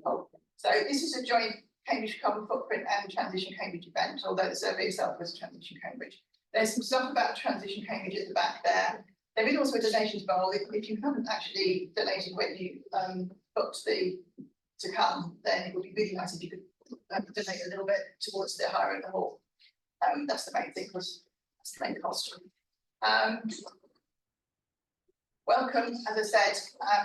Walpole. So this is a joint Cambridge Carbon Footprint and Transition Cambridge event, although the survey itself was Transition Cambridge. There's some stuff about Transition Cambridge at the back there. There is also a donations bowl. If you haven't actually donated when you booked to come, then it would be really nice if you could donate a little bit towards the hire in the hall. That's the main thing, because that's the main cost. Welcome, as I said,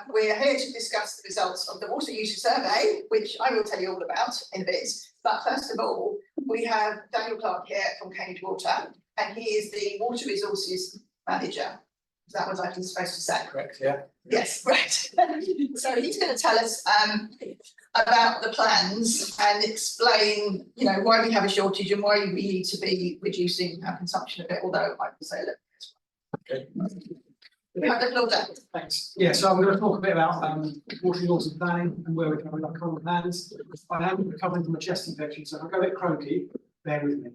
we're here to discuss the results of the water user survey, which I will tell you all about in a bit. But first of all, we have Daniel Clark here from Cambridge Water, and he is the Water Resources Manager. Is that what I'm supposed to say? Correct, yeah. Yes, right. So he's going to tell us about the plans and explain, you know, why we have a shortage and why we need to be reducing our consumption a bit, although I will say a little bit. Okay. We have the floor down. Thanks. Yeah, so I'm going to talk a bit about water resources planning and where we're covering our current plans. I am recovering from a chest infection, so if I go a bit croaky, bear with me.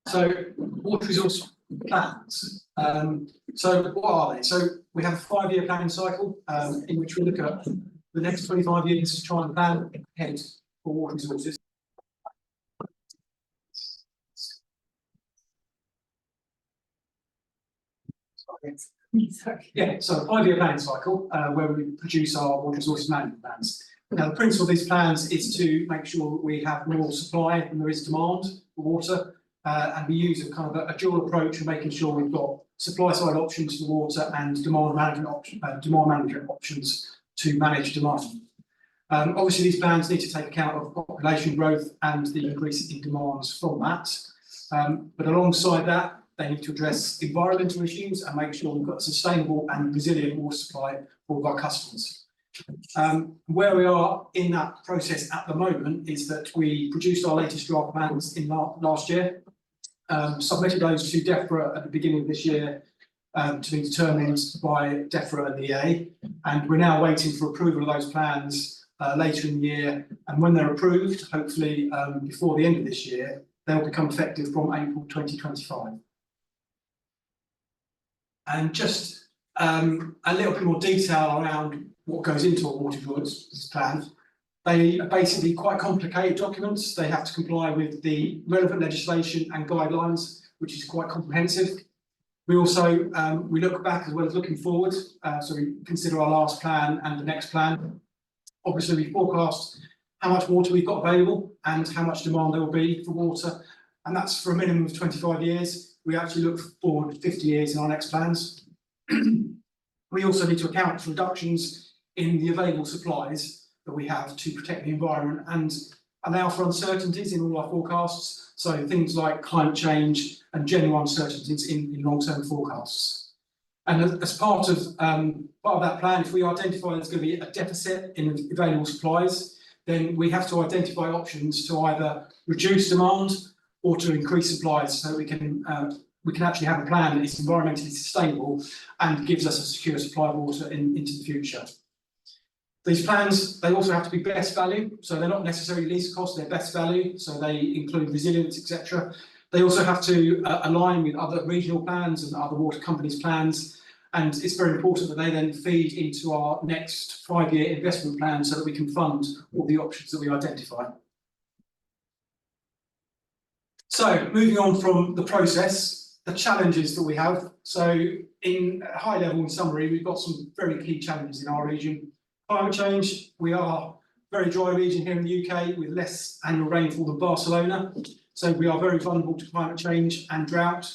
So, water resource plans. So what are they? So we have a 5-year planning cycle in which we look at the next 25 years to try and plan ahead for water resources. Yeah, so a 5-year planning cycle where we produce our water resources management plans. Now, the principle of these plans is to make sure that we have more supply than there is demand for water, and we use a kind of a dual approach of making sure we've got supply side options for water and demand management options to manage demand. Obviously, these plans need to take account of population growth and the increase in demands from that. But alongside that, they need to address environmental issues and make sure we've got a sustainable and resilient water supply for all of our customers. Where we are in that process at the moment is that we produced our latest draft plans in last year, submitted those to DEFRA at the beginning of this year to be determined by DEFRA and the EA, and we're now waiting for approval of those plans later in the year, and when they're approved, hopefully before the end of this year, they'll become effective from April 2025. And just a little bit more detail around what goes into a water resources plan. They are basically quite complicated documents. They have to comply with the relevant legislation and guidelines, which is quite comprehensive. We also we look back as well as looking forward. So we consider our last plan and the next plan. Obviously, we forecast how much water we've got available and how much demand there will be for water, and that's for a minimum of 25 years. We actually look forward 50 years in our next plans. We also need to account for reductions in the available supplies that we have to protect the environment and allow for uncertainties in all our forecasts. So things like climate change and general uncertainties in long-term forecasts. And as part of that plan, if we identify there's going to be a deficit in available supplies, then we have to identify options to either reduce demand or to increase supplies, so we can actually have a plan that is environmentally sustainable and gives us a secure supply of water into the future. These plans, they also have to be best value, so they're not necessarily least cost, they're best value, so they include resilience, etc. They also have to align with other regional plans and other water companies' plans, and it's very important that they then feed into our next 5-year investment plan so that we can fund all the options that we identify. So, moving on from the process, the challenges that we have. So, in a high level, in summary, we've got some very key challenges in our region. Climate change, we are a very dry region here in the UK with less annual rainfall than Barcelona. So, we are very vulnerable to climate change and drought.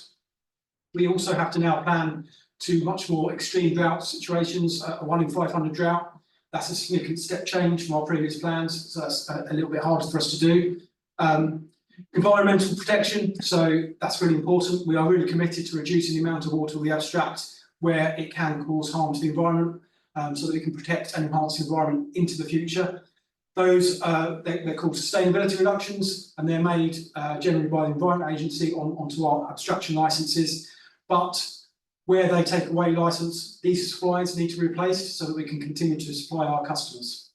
We also have to now plan to much more extreme drought situations, a 1 in 500 drought. That's a significant step change from our previous plans, so that's a little bit harder for us to do. Environmental protection, so that's really important. We are really committed to reducing the amount of water we abstract where it can cause harm to the environment, so that we can protect and enhance the environment into the future. Those, they're called sustainability reductions, and they're made generally by the Environment Agency onto our abstraction licences. But where they take away licence, these supplies need to be replaced so that we can continue to supply our customers.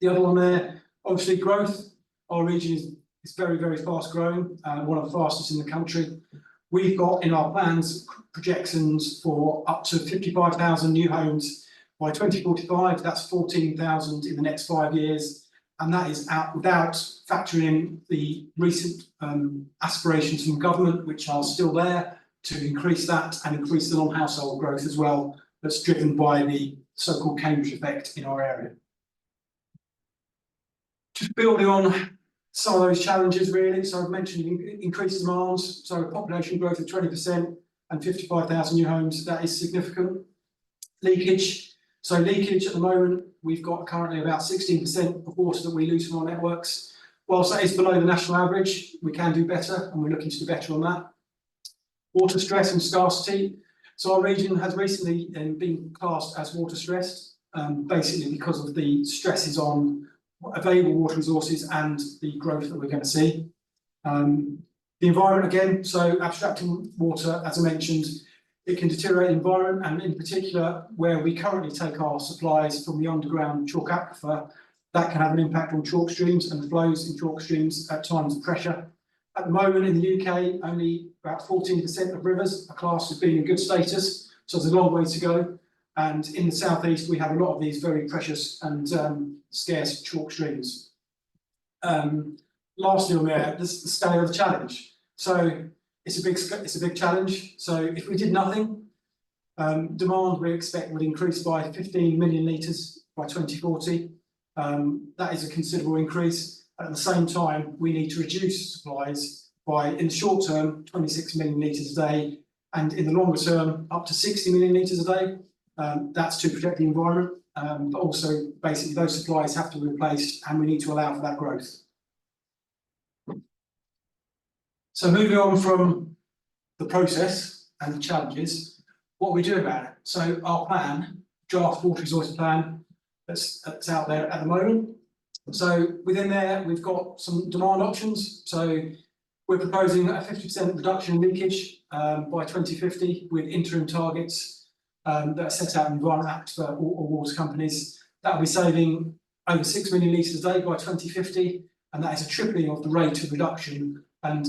The other one there, obviously growth. Our region is very, very fast growing, one of the fastest in the country. We've got in our plans projections for up to 55,000 new homes By 2045, that's 14,000 in the next 5 years, and that is out without factoring in the recent aspirations from government, which are still there, to increase that and increase the non-household growth as well, that's driven by the so-called Cambridge effect in our area. Just building on some of those challenges really, so I've mentioned increased demands, so population growth of 20% and 55,000 new homes, that is significant. Leakage, so leakage at the moment, we've got currently about 16% of water that we lose from our networks. Whilst that is below the national average, we can do better, and we're looking to do better on that. Water stress and scarcity, so our region has recently been classed as water stressed, basically because of the stresses on available water resources and the growth that we're going to see. The environment again, so abstracting water, as I mentioned, it can deteriorate the environment, and in particular where we currently take our supplies from the underground chalk aquifer, that can have an impact on chalk streams and flows in chalk streams at times of pressure. At the moment in the UK, only about 14% of rivers are classed as being in good status, so there's a long way to go. And in the southeast, we have a lot of these very precious and scarce chalk streams. Lastly on there, the scale of the challenge. So it's a big challenge. So if we did nothing, demand we expect would increase by 15 million litres by 2040. That is a considerable increase. At the same time, we need to reduce supplies by, in the short term, 26 million litres a day, and in the longer term, up to 60 million litres a day. That's to protect the environment, but also basically those supplies have to be replaced, and we need to allow for that growth. So moving on from the process and the challenges, what we do about it. So our plan, draft water resource plan, that's out there at the moment. So within there, we've got some demand options. So we're proposing a 50% reduction in leakage by 2050 with interim targets that are set out in the Environment Act for all water companies. That will be saving over 6 million litres a day by 2050, and that is a tripling of the rate of reduction, and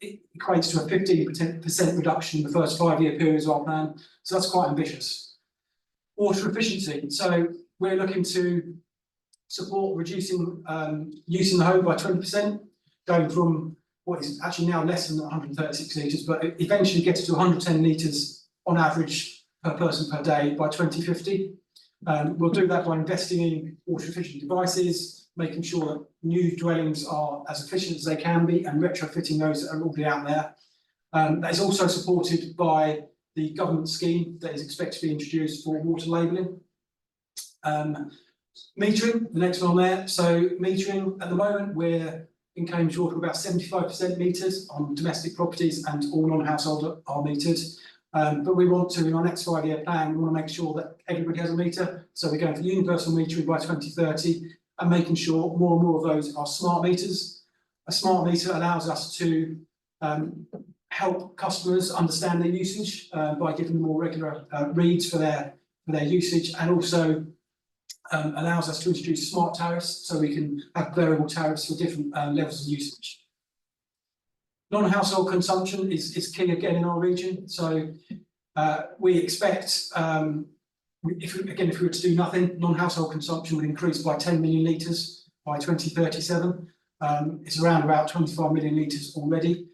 it equates to a 15% reduction in the first 5-year period of our plan. So that's quite ambitious. Water efficiency. So we're looking to support reducing use in the home by 20%, going from what is actually now less than 136 litres, but it eventually gets to 110 litres on average per person per day by 2050. We'll do that by investing in water efficient devices, making sure that new dwellings are as efficient as they can be, and retrofitting those that are already out there. That is also supported by the government scheme that is expected to be introduced for water labelling. Metering, the next one on there. So metering, at the moment, we're in Cambridge Water about 75% meters on domestic properties, and all non-household are metered. But we want to, in our next 5-year plan, we want to make sure that everybody has a meter. So we're going for universal metering by 2030 and making sure more and more of those are smart meters. A smart meter allows us to help customers understand their usage by giving them more regular reads for their usage, and also allows us to introduce smart tariffs so we can have variable tariffs for different levels of usage. Non-household consumption is key again in our region. So we expect, if we were to do nothing, non-household consumption would increase by 10 million litres by 2037. It's around about 25 million litres already.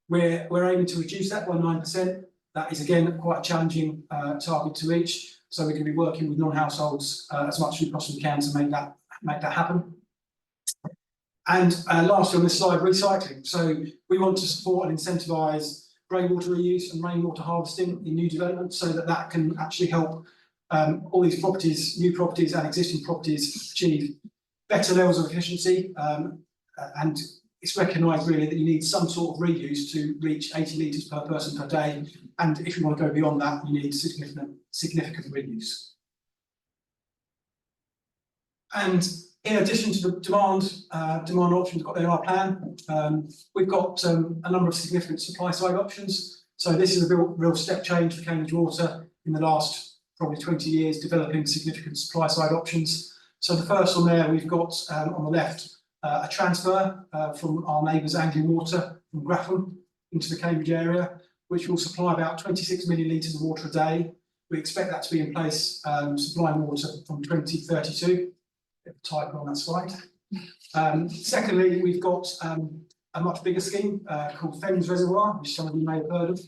We're aiming to reduce that by 9%. That is again quite a challenging target to reach. So we're going to be working with non-households as much as we possibly can to make that happen. And lastly on this slide, recycling. So we want to support and incentivise greywater reuse and rainwater harvesting in new developments, so that can actually help all these properties, new properties and existing properties, achieve better levels of efficiency. And it's recognised really that you need some sort of reuse to reach 80 litres per person per day. And if you want to go beyond that, you need significant reuse. And in addition to the demand options we've got in our plan, we've got a number of significant supply side options. So this is a real step change for Cambridge Water in the last probably 20 years, developing significant supply side options. So the first one there, we've got on the left a transfer from our neighbours Anglian Water from Grafham into the Cambridge area, which will supply about 26 million litres of water a day. We expect that to be in place, supplying water from 2032. Bit of a typo on that slide. Secondly, we've got a much bigger scheme called Fens Reservoir, which some of you may have heard of.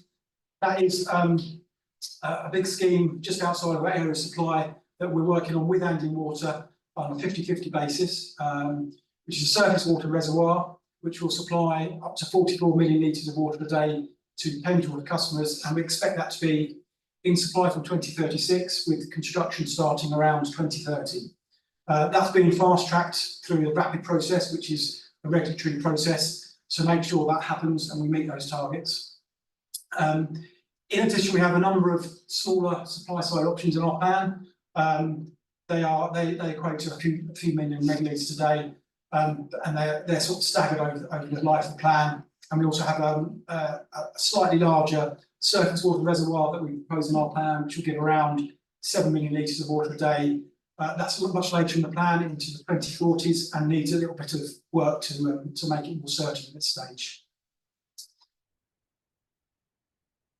That is a big scheme just outside of our area of supply that we're working on with Anglian Water on a 50-50 basis, which is a surface water reservoir, which will supply up to 44 million litres of water a day to Cambridge Water customers, and we expect that to be in supply from 2036, with construction starting around 2030. That's been fast-tracked through the rapid process, which is a regulatory process, to make sure that happens and we meet those targets. In addition, we have a number of smaller supply-side options in our plan. They equate to a few million megalitres a day, and they're sort of staggered over the life of the plan. And we also have a slightly larger surface water reservoir that we propose in our plan, which will give around 7 million litres of water a day. That's much later in the plan, into the 2040s, and needs a little bit of work to make it more certain at this stage.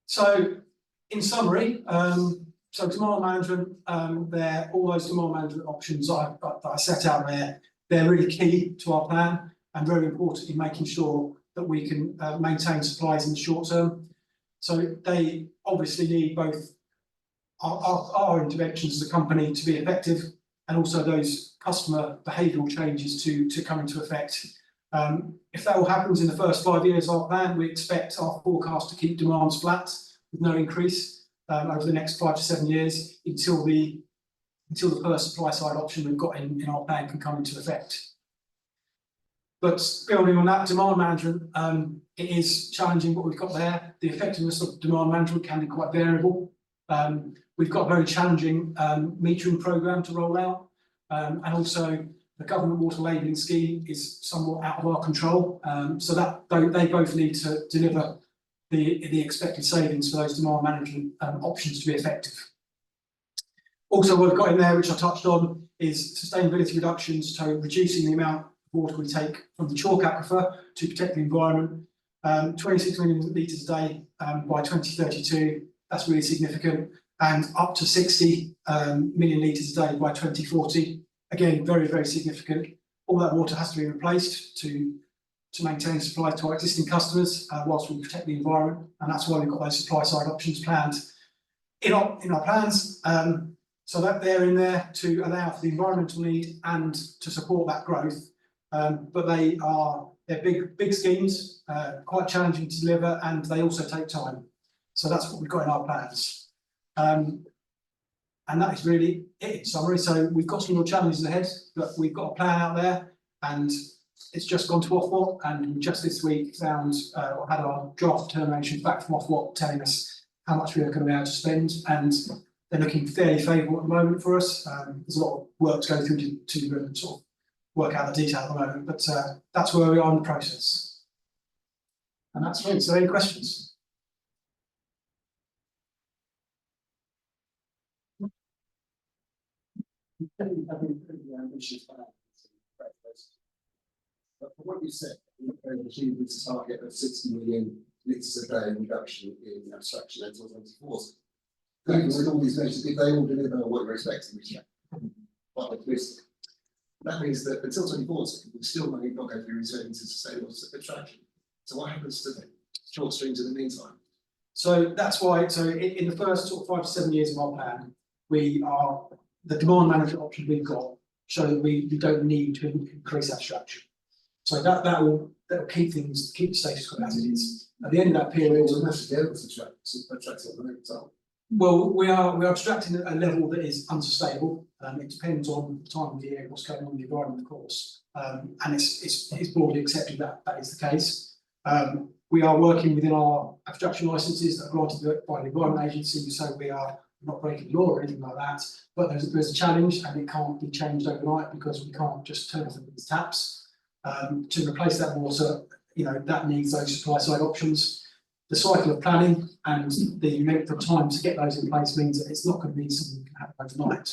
So, in summary, so demand management, all those demand management options that I set out there, they're really key to our plan and very important in making sure that we can maintain supplies in the short term. So they obviously need both our interventions as a company to be effective, and also those customer behavioural changes to come into effect. If that all happens in the first 5 years of our plan, we expect our forecast to keep demands flat with no increase over the next 5 to 7 years until the first supply side option we've got in our plan can come into effect. But building on that, demand management, it is challenging what we've got there. The effectiveness of demand management can be quite variable. We've got a very challenging metering programme to roll out, and also the government water labelling scheme is somewhat out of our control. So that they both need to deliver the expected savings for those demand management options to be effective. Also, what we've got in there, which I touched on, is sustainability reductions, so reducing the amount of water we take from the chalk aquifer to protect the environment. 26 million litres a day by 2032, that's really significant, and up to 60 million litres a day by 2040. Again, very, very significant. All that water has to be replaced to maintain supply to our existing customers whilst we protect the environment, and that's why we've got those supply side options planned in our plans. So that they're in there to allow for the environmental need and to support that growth. But they're big schemes, quite challenging to deliver, and they also take time. So that's what we've got in our plans. And that is really it in summary. So we've got some more challenges ahead, but we've got a plan out there, and it's just gone to Ofwat, and just this week had our draft determination back from Ofwat telling us how much we are going to be able to spend, and they're looking fairly favourable at the moment for us. There's a lot of work to go through to sort of work out the detail at the moment, but that's where we are in the process. And that's it. So any questions? But from what you said, you're going to achieve this target of 60 million litres a day reduction in abstraction until 2040. Even with all these measures, if they all deliver what you're expecting, which is quite optimistic, that means that until 2040, we still not go through returning to sustainable abstraction. So what happens to the short streams in the meantime? So that's why, in the first sort of 5 to 7 years of our plan, the demand management option we've got show that we don't need to increase abstraction. So that will keep the status quo as it is. At the end of that period, well, we are abstracting at a level that is unsustainable. It depends on the time of the year, what's going on in the environment, of course, and it's broadly accepted that is the case. We are working within our abstraction licences that are granted by the Environment Agency, so we are not breaking the law or anything like that. But there's a challenge, and it can't be changed overnight because we can't just turn off these taps. To replace that water, that needs those supply side options. The cycle of planning and the length of time to get those in place means that it's not going to be something that can happen overnight.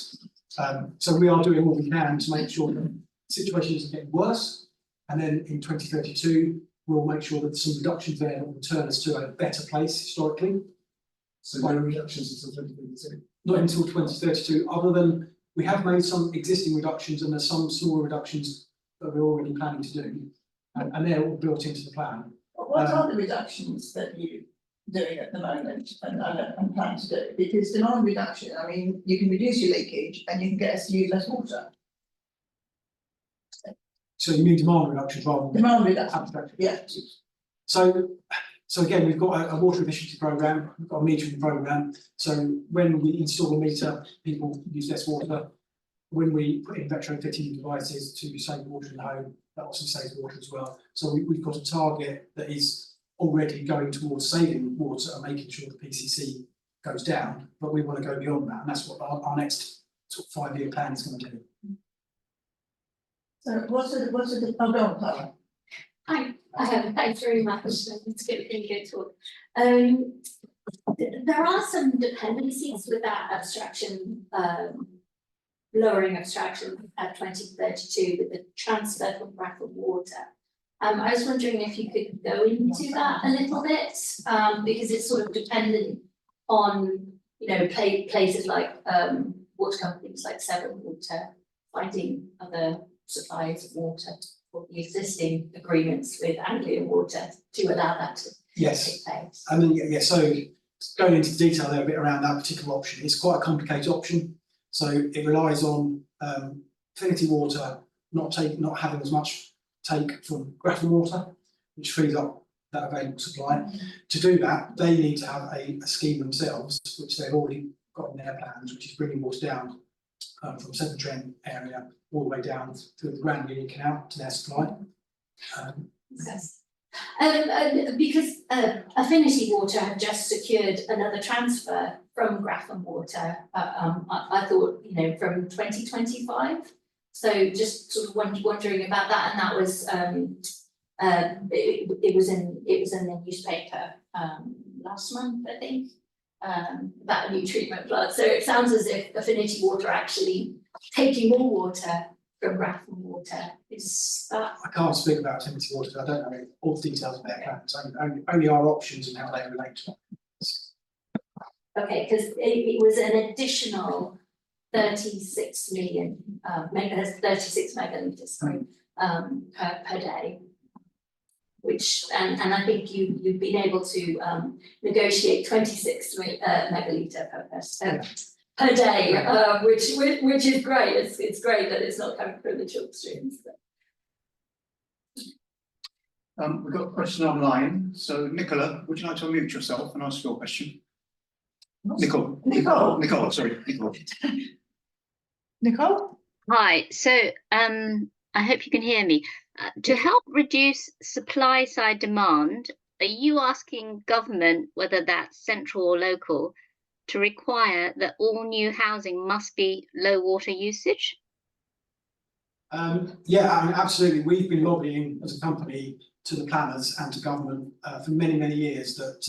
So we are doing all we can to make sure that the situation isn't getting worse, and then in 2032 we'll make sure that some reductions there will turn us to a better place historically. So no reductions until 2022. not until 2032, other than we have made some existing reductions and there's some small reductions that we're already planning to do. And they're all built into the plan. What are the reductions that you're doing at the moment and plan to do? Because demand reduction, I mean, you can reduce your leakage and you can get us to use less water. So you mean demand reductions rather than Demand reduction, abstract? yeah. So again, we've got a water efficiency programme, we've got a metering programme. So when we install a meter, people use less water. When we put in retrofitting devices to save water in the home, that also saves water as well. So we've got a target that is already going towards saving water and making sure the PCC goes down, but we want to go beyond that, and that's what our next sort of 5-year plan is going to do. So what's the, oh, go on, Clara. Hi, thanks very much. It's really good talk. There are some dependencies with that abstraction, lowering abstraction at 2032 with the transfer from Bradford Water. I was wondering if you could go into that a little bit, because it's sort of dependent on, you know, places like water companies like Severn Water finding other suppliers of water for the existing agreements with Anglian Water to allow that to Yes, take place. I mean, yeah, so going into detail there a bit around that particular option, it's quite a complicated option. So it relies on Affinity Water not having as much take from Grafton Water, which frees up that available supply. To do that, they need to have a scheme themselves, which they've already got in their plans, which is bringing water down from Severn Trent area all the way down through the Grand Union Canal to their supply. Yes. Because Affinity Water have just secured another transfer from Grafton Water, I thought, you know, from 2025. So just sort of wondering about that, and that was it was in the newspaper last month, I think, about a new treatment plant. So it sounds as if Affinity Water are actually taking more water from Grafton Water. Is that? I can't speak about Affinity Water, I don't know all the details of their plans, only our options and how they relate to it. Okay, because it was an additional 36 million, 36 megalitres, sorry, per day. Which, and I think you've been able to negotiate 26 megalitre per person. Per day, which is great. It's great that it's not coming from the chalk streams. We've got a question online. So Nicola, would you like to unmute yourself and ask your question? Nicole, sorry, Nicole. Nicole? Hi, so I hope you can hear me. To help reduce supply side demand, are you asking government, whether that's central or local, to require that all new housing must be low water usage? Yeah, I mean, absolutely. We've been lobbying as a company to the planners and to government for many, many years that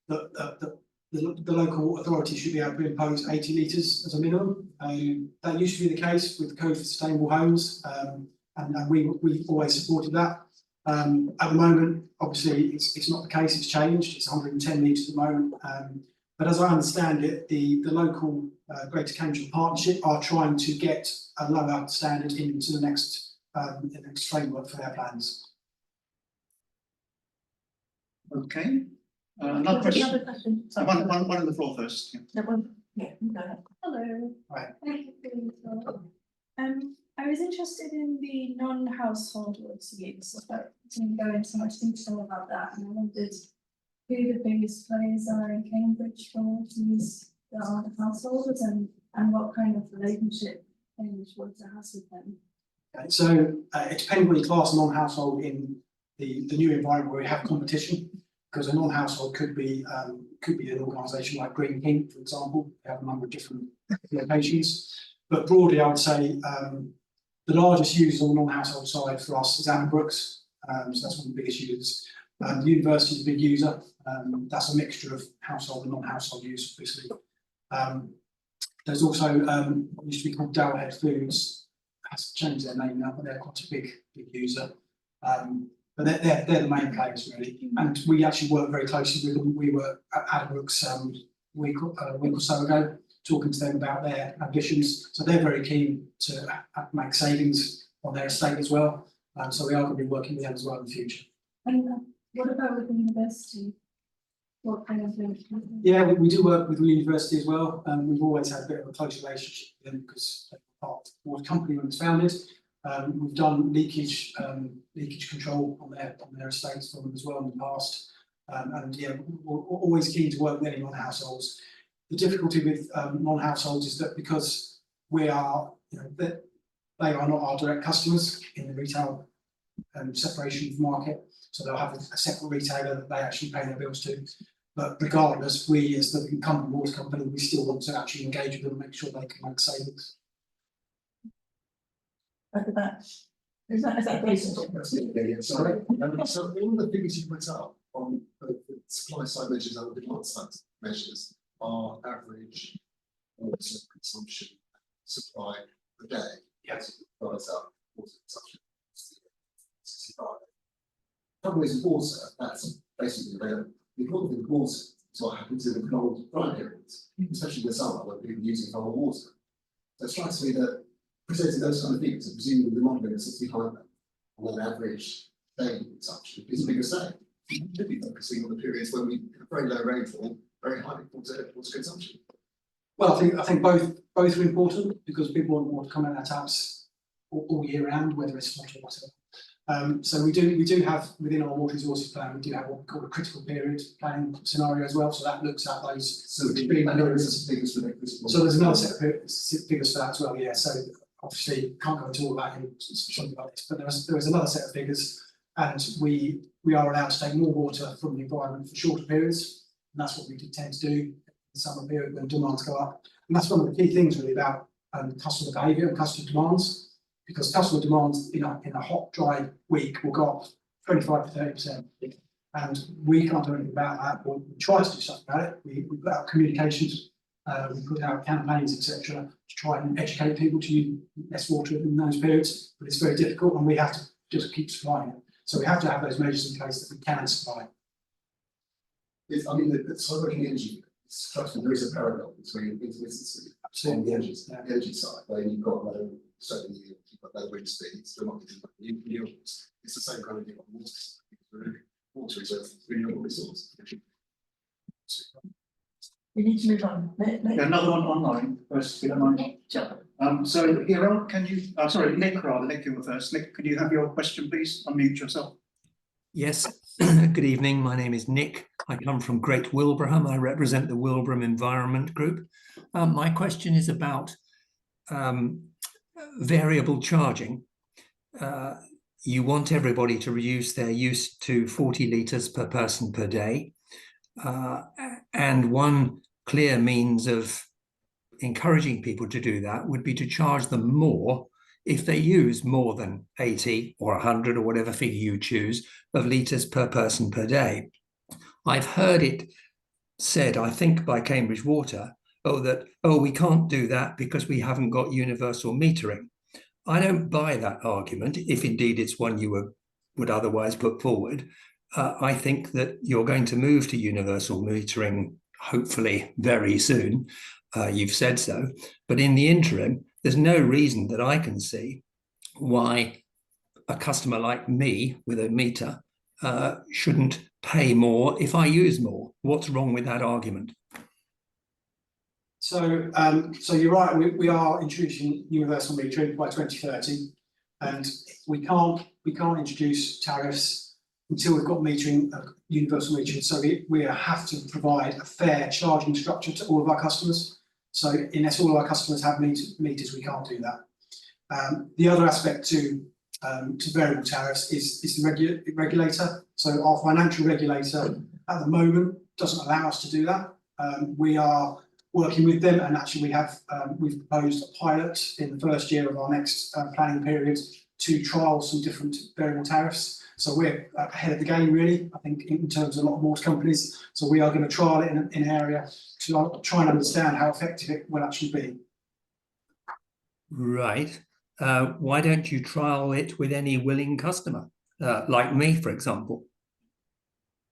the local authority should be able to impose 80 litres as a minimum. That used to be the case with the Code for Sustainable Homes, and we've always supported that. At the moment, obviously, it's not the case, it's changed, it's 110 litres at the moment. But as I understand it, the local Greater Cambridgeshire Partnership are trying to get a lower standard into the next framework for their plans. Okay. Another question. Another question. Sorry. One on the floor first. Yeah. That one. Yeah, go ahead. Hello. Right. Thank you for your talk. I was interested in the non-household water use, but didn't go into much detail about that, and I wondered who the biggest players are in Cambridge for water use that aren't householders, and what kind of relationship Cambridge Water has with them. Okay, so it depends on the class non-household in the new environment where we have competition, because a non-household could be an organisation like Green Pink, for example. They have a number of different locations, but broadly, I would say the largest users on the non-household side for us is Anna Brooks, so that's one of the biggest users. The university is a big user. That's a mixture of household and non-household use, obviously. There's also what used to be called Darrell Head Foods, has changed their name now, but they're quite a big user. But they're the main players really, and we actually work very closely with them. We were at Adbrooks a week or so ago, talking to them about their ambitions. So they're very keen to make savings on their estate as well. So we are going to be working with them as well in the future. And what about with the university? What kind of link? Yeah, we do work with the university as well. We've always had a bit of a close relationship with them because they're part of the water company when it was founded. We've done leakage control on their estates for them as well in the past. And yeah, we're always keen to work with any non-households. The difficulty with non-households is that because we are, they are not our direct customers in the retail separation market, so they'll have a separate retailer that they actually pay their bills to. But regardless, we as the incumbent water company, we still want to actually engage with them and make sure they can make savings. Look at that. Is that basically? Yeah, sorry. So all the figures you put up on both the supply side measures and the demand side measures are average water consumption supply per day. Yes. Rise up water consumption. 65. Problem is with water, that's basically the important thing with water is what happens in the cold dry periods, especially in the summer when people are using cold water. So it strikes me that presenting those kind of figures and presuming the modelling sits behind them on an average daily consumption is a bigger say. You should be focusing on the periods when we have very low rainfall, very high water consumption. Well, I think both are important because people want water to come out of their taps all year round, whether it's water or whatever. So we do have within our water resources plan, we do have what we call a critical period planning scenario as well. So that looks at those. So figures for the critical. So there's another set of figures for that as well. Yeah. So obviously can't go into all that in something like this, but there is another set of figures, and we are allowed to take more water from the environment for shorter periods, and that's what we tend to do in the summer period when demands go up. And that's one of the key things really about customer behaviour and customer demands, because customer demands in a hot, dry week will go up 25 to 30%. And we can't do anything about that. We try to do something about it. We put out communications, we put out campaigns, etc., to try and educate people to use less water in those periods, but it's very difficult and we have to just keep supplying it. So we have to have those measures in place that we can supply. I mean, it's sort of like energy. There is a parallel between intermittency on the energy side, where you've got low certainly you've got low wind speeds, you're not getting renewables. It's the same kind of thing on water. Water is a renewable resource. We need to move on. Another one online first, if you don't mind. So Hero, can you, sorry, Nick rather, Nick, you were first. Nick, could you have your question, please? Unmute yourself. Yes, good evening. My name is Nick. I come from Great Wilbraham. I represent the Wilbraham Environment Group. My question is about variable charging. You want everybody to reduce their use to 40 litres per person per day. And one clear means of encouraging people to do that would be to charge them more if they use more than 80 or 100 or whatever figure you choose of litres per person per day. I've heard it said, I think by Cambridge Water, we can't do that because we haven't got universal metering. I don't buy that argument, if indeed it's one you would otherwise put forward. I think that you're going to move to universal metering, hopefully very soon. You've said so. But in the interim, there's no reason that I can see why a customer like me with a meter shouldn't pay more if I use more. What's wrong with that argument? So, so you're right. We are introducing universal metering by 2030, and we can't introduce tariffs until we've got metering, universal metering. So we have to provide a fair charging structure to all of our customers. So unless all of our customers have meters, we can't do that. The other aspect to variable tariffs is the regulator. So our financial regulator at the moment doesn't allow us to do that. We are working with them, and actually we've proposed a pilot in the first year of our next planning period to trial some different variable tariffs. So we're ahead of the game, really, I think, in terms of a lot of water companies. So we are going to trial it in an area to try and understand how effective it will actually be. Right. Why don't you trial it with any willing customer? like me, for example.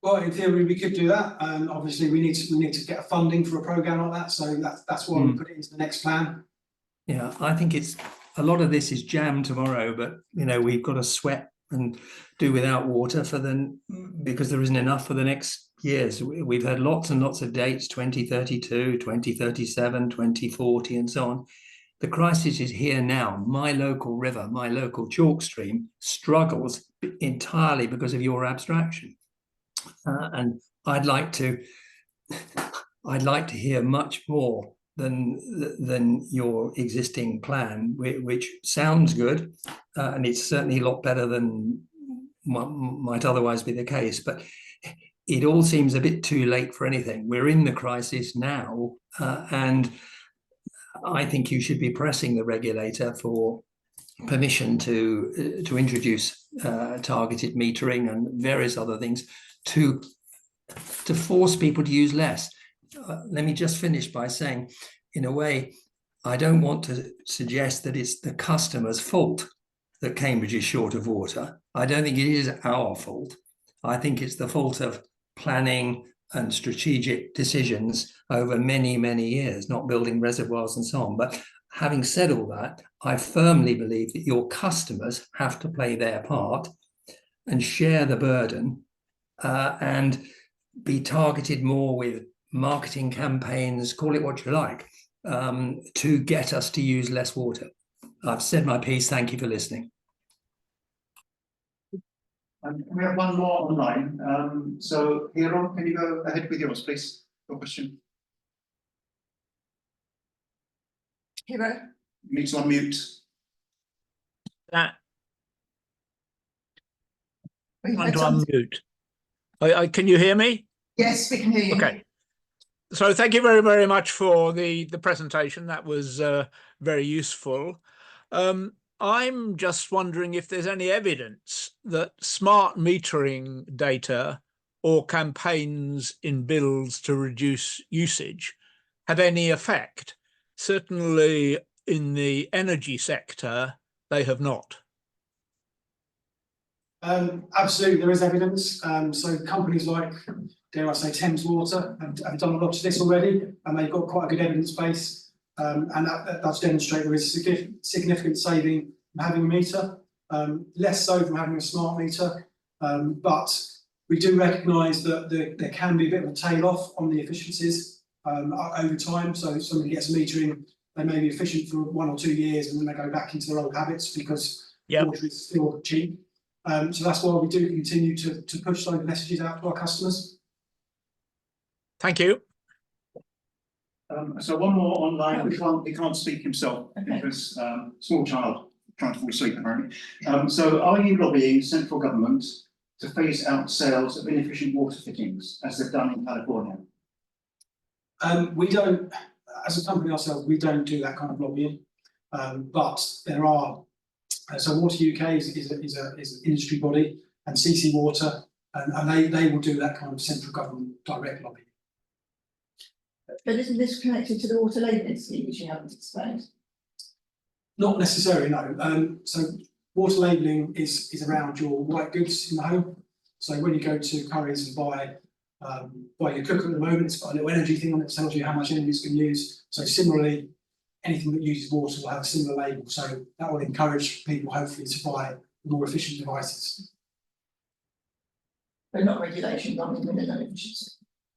Well, in theory, we could do that. Obviously, we need to get funding for a program like that. So that's why we put it into the next plan. Yeah, I think it's a lot of this is jam tomorrow, but you know, we've got to sweat and do without water because there isn't enough for the next years. We've had lots and lots of dates, 2032, 2037, 2040, and so on. The crisis is here now. My local river, my local chalk stream struggles entirely because of your abstraction. And I'd like to hear much more than your existing plan, which sounds good, and it's certainly a lot better than what might otherwise be the case. But it all seems a bit too late for anything. We're in the crisis now, and I think you should be pressing the regulator for permission to introduce targeted metering and various other things to force people to use less. Let me just finish by saying, in a way, I don't want to suggest that it's the customer's fault that Cambridge is short of water. I don't think it is our fault. I think it's the fault of planning and strategic decisions over many, many years, not building reservoirs and so on. But having said all that, I firmly believe that your customers have to play their part and share the burden and be targeted more with marketing campaigns, call it what you like, to get us to use less water. I've said my piece. Thank you for listening. We have one more online. So Hero, can you go ahead with yours, please? Your question. Hero? You need to unmute. That We trying had to some- unmute. Can you hear me? Yes, we can hear you. Okay. So thank you very, very much for the presentation. That was very useful. I'm just wondering if there's any evidence that smart metering data or campaigns in bills to reduce usage had any effect. Certainly in the energy sector, they have not. Absolutely, there is evidence. So companies like, dare I say, Thames Water have done a lot of this already, and they've got quite a good evidence base. And that does demonstrate there is significant saving from having a meter, less so from having a smart meter. But we do recognise that there can be a bit of a tail off on the efficiencies over time. So if somebody gets a meter in, they may be efficient for 1 or 2 years, and then they go back into their old habits because water is still cheap. So that's why we do continue to push those messages out to our customers. Thank you. So one more online. He can't speak himself because small child trying to fall asleep apparently. So are you lobbying central government to phase out sales of inefficient water fittings as they've done in California? We don't, as a company ourselves, we don't do that kind of lobbying. But there are. So Water UK is an industry body, and CC Water, and they will do that kind of central government direct lobbying. But isn't this connected to the water labelling scheme, which you haven't explained? Not necessarily, no. So water labelling is around your white goods in the home. So when you go to Currys and buy your cooker at the moment, it's got a little energy thing on it that tells you how much energy it's going to use. So similarly, anything that uses water will have a similar label. So that will encourage people hopefully to buy more efficient devices. But not regulations on minimum efficiency.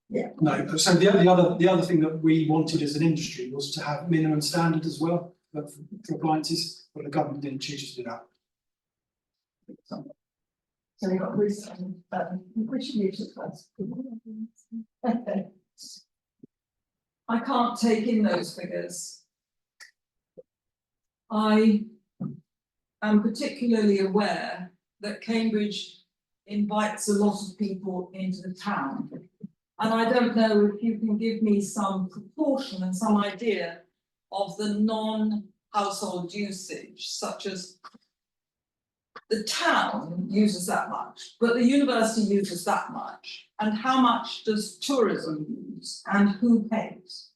Yeah. No, so the other thing that we wanted as an industry was to have minimum standard as well for appliances, but the government didn't choose to do that. So we've got this, which use it first. I can't take in those figures. I am particularly aware that Cambridge invites a lot of people into the town. And I don't know if you can give me some proportion and some idea of the non-household usage, such as the town uses that much, but the university uses that much. And how much does tourism use and who pays?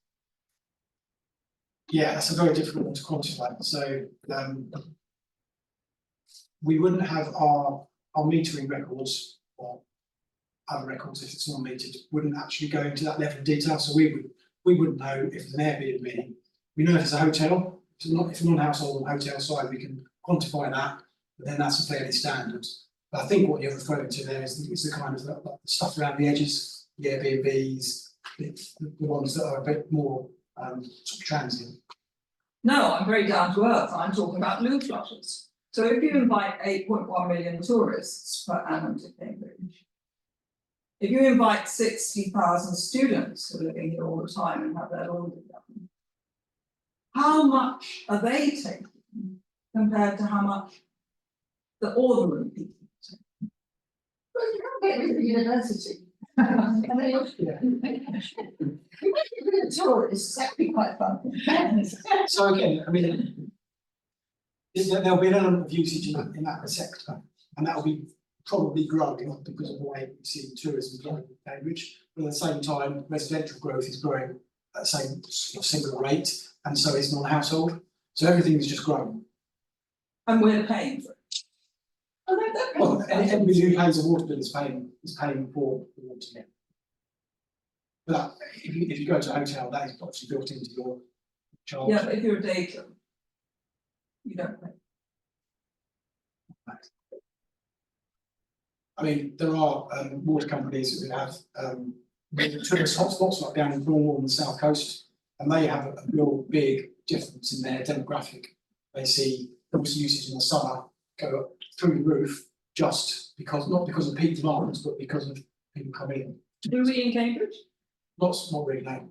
Yeah, that's a very difficult one to quantify. So we wouldn't have our our metering records or other records, if it's not metered, wouldn't actually go into that level of detail. So we wouldn't know if it's an Airbnb. We know if it's a hotel. If it's a non-household or hotel side, we can quantify that, but then that's a fairly standard. But I think what you're referring to there is the kind of the stuff around the edges, the Airbnbs, the ones that are a bit more sort of transient. No, I'm very down to earth, I'm talking about loo flushes. So if you invite 8.1 million tourists per annum to Cambridge. If you invite 60,000 students who are living here all the time and have their laundry done. How much are they taking compared to how much the ordinary people take? Well, you can't get rid of the university. Tourists, that'd be quite fun. So again, I mean, there'll be an element of usage in that sector, and that'll be probably growing because of the way we see tourism growing in Cambridge. But at the same time, residential growth is growing at the same sort of similar rate, and so is non-household. So everything is just growing. And we're paying for it. Well, anybody who pays a water bill is paying for the water bill. But if you go to a hotel, that is obviously built into your charge. Yeah, but if you're a day club, you don't pay. I mean, there are water companies who have tourist hotspots like down in Cornwall on the south coast, and they have a real big difference in their demographic. They see water usage in the summer go up through the roof just because, not because of peak demands, but because of people coming in. Do we in Cambridge? Not really, no.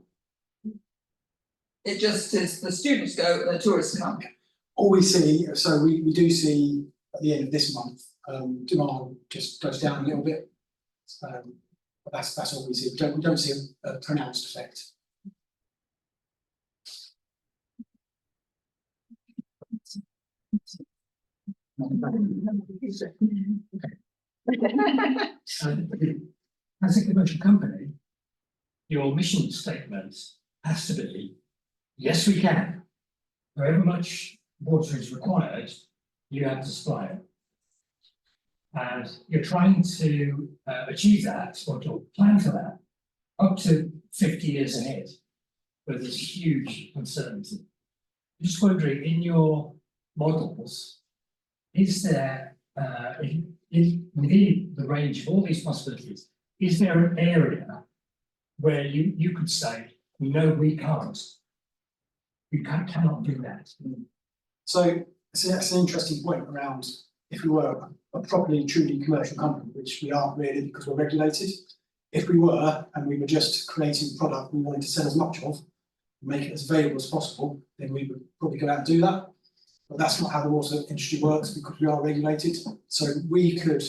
It just is the students go and the tourists come. All we see, so we do see at the end of this month, demand just goes down a little bit. But that's all we see. We don't see a pronounced effect. As a commercial company, your mission statement has to be, yes, we can. However much water is required, you have to supply it. And you're trying to achieve that, or to plan for that, up to 50 years ahead, where there's huge uncertainty. I'm just wondering, in your models, is there, within the range of all these possibilities, is there an area where you could say, no, we can't. You cannot do that. So that's an interesting point around if we were a properly, truly commercial company, which we aren't really because we're regulated. If we were, and we were just creating a product we wanted to sell as much of, make it as available as possible, then we would probably go out and do that. But that's not how the water industry works because we are regulated. So we could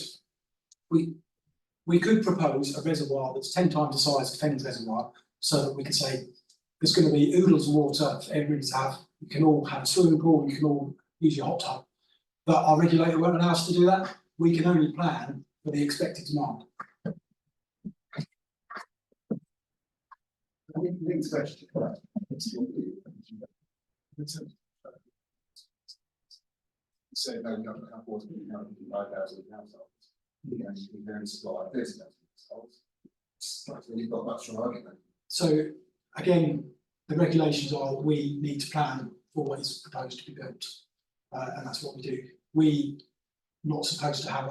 propose a reservoir that's 10 times the size of Fens Reservoir, so that we could say there's going to be oodles of water for everybody to have. You can all have a swimming pool, you can all use your hot tub. But our regulator won't allow us to do that. We can only plan for the expected demand. Next question. So no, you don't have water, you have 5,000 households. You can then supply 30,000 households. It's not really got much of an argument. So again, the regulations are that we need to plan for what is proposed to be built, and that's what we do. We're not supposed to have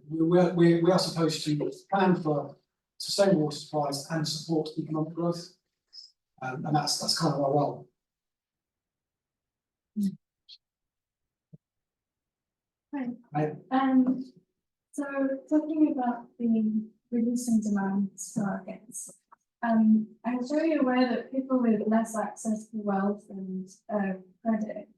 we are supposed to plan for sustainable water supplies and support economic growth, and that's kind of our role. Right. So talking about the reducing demand targets, I'm very aware that people with less access to wealth and credit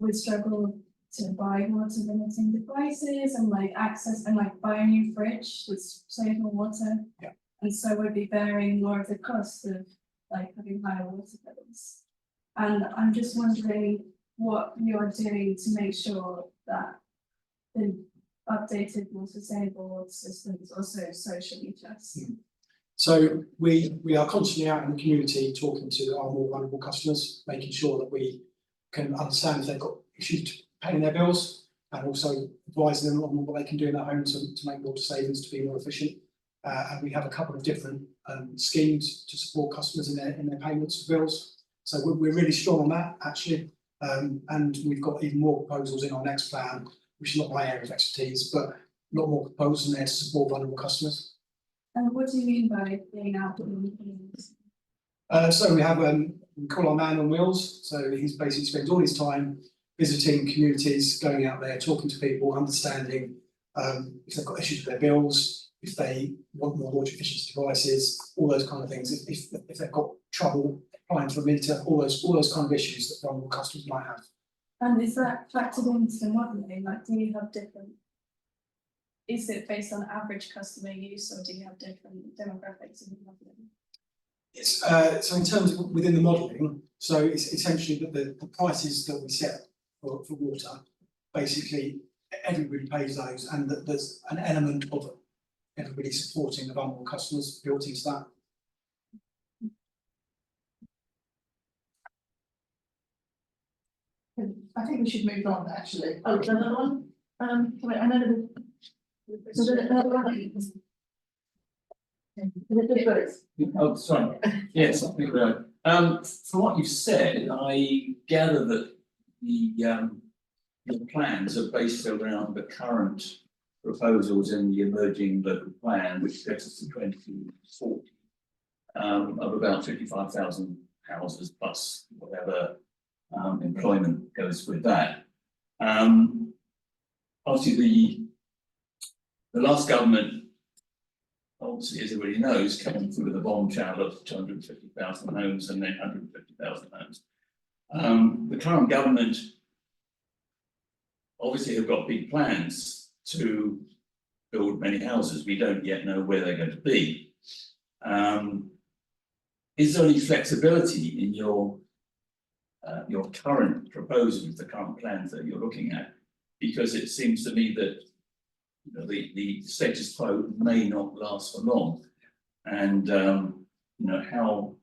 would struggle to buy water limiting devices and access and buy a new fridge to save more water. Yeah. And so would be bearing more of the cost of having higher water bills. And I'm just wondering what you're doing to make sure that the updated more sustainable water system is also socially just. So we are constantly out in the community talking to our more vulnerable customers, making sure that we can understand if they've got issues paying their bills. and also advising them on what they can do in their home to make water savings, to be more efficient. And we have a couple of different schemes to support customers in their payments for bills. So we're really strong on that, actually. And we've got even more proposals in our next plan, which is not my area of expertise, but a lot more proposals in there to support vulnerable customers. And what do you mean by being out in the communities? So we have we call our man on wheels. So he's basically spends all his time visiting communities, going out there, talking to people, understanding if they've got issues with their bills, if they want more water efficiency devices, all those kind of things. If they've got trouble applying for a meter, all those kind of issues that vulnerable customers might have. And is that factored into the modelling? Like, do you have different? Is it based on average customer use, or do you have different demographics in the modelling? It's so in terms of within the modelling, so it's essentially that the prices that we set for water, basically everybody pays those, and that there's an element of everybody supporting the vulnerable customers built into that. I think we should move on, actually. Oh, another one? Wait, another. So another one. Oh, sorry. Yes, I think we're. From what you've said, I gather that the plans are based around the current proposals in the emerging local plan, which gets us to 2040, of about 55,000 houses plus whatever employment goes with that. Obviously, the last government, obviously, as everybody knows, coming through with a bombshell of 250,000 homes and then 150,000 homes. The current government obviously have got big plans to build many houses. We don't yet know where they're going to be. Is there any flexibility in your current proposals, the current plans that you're looking at? Because it seems to me that the status quo may not last for long, and how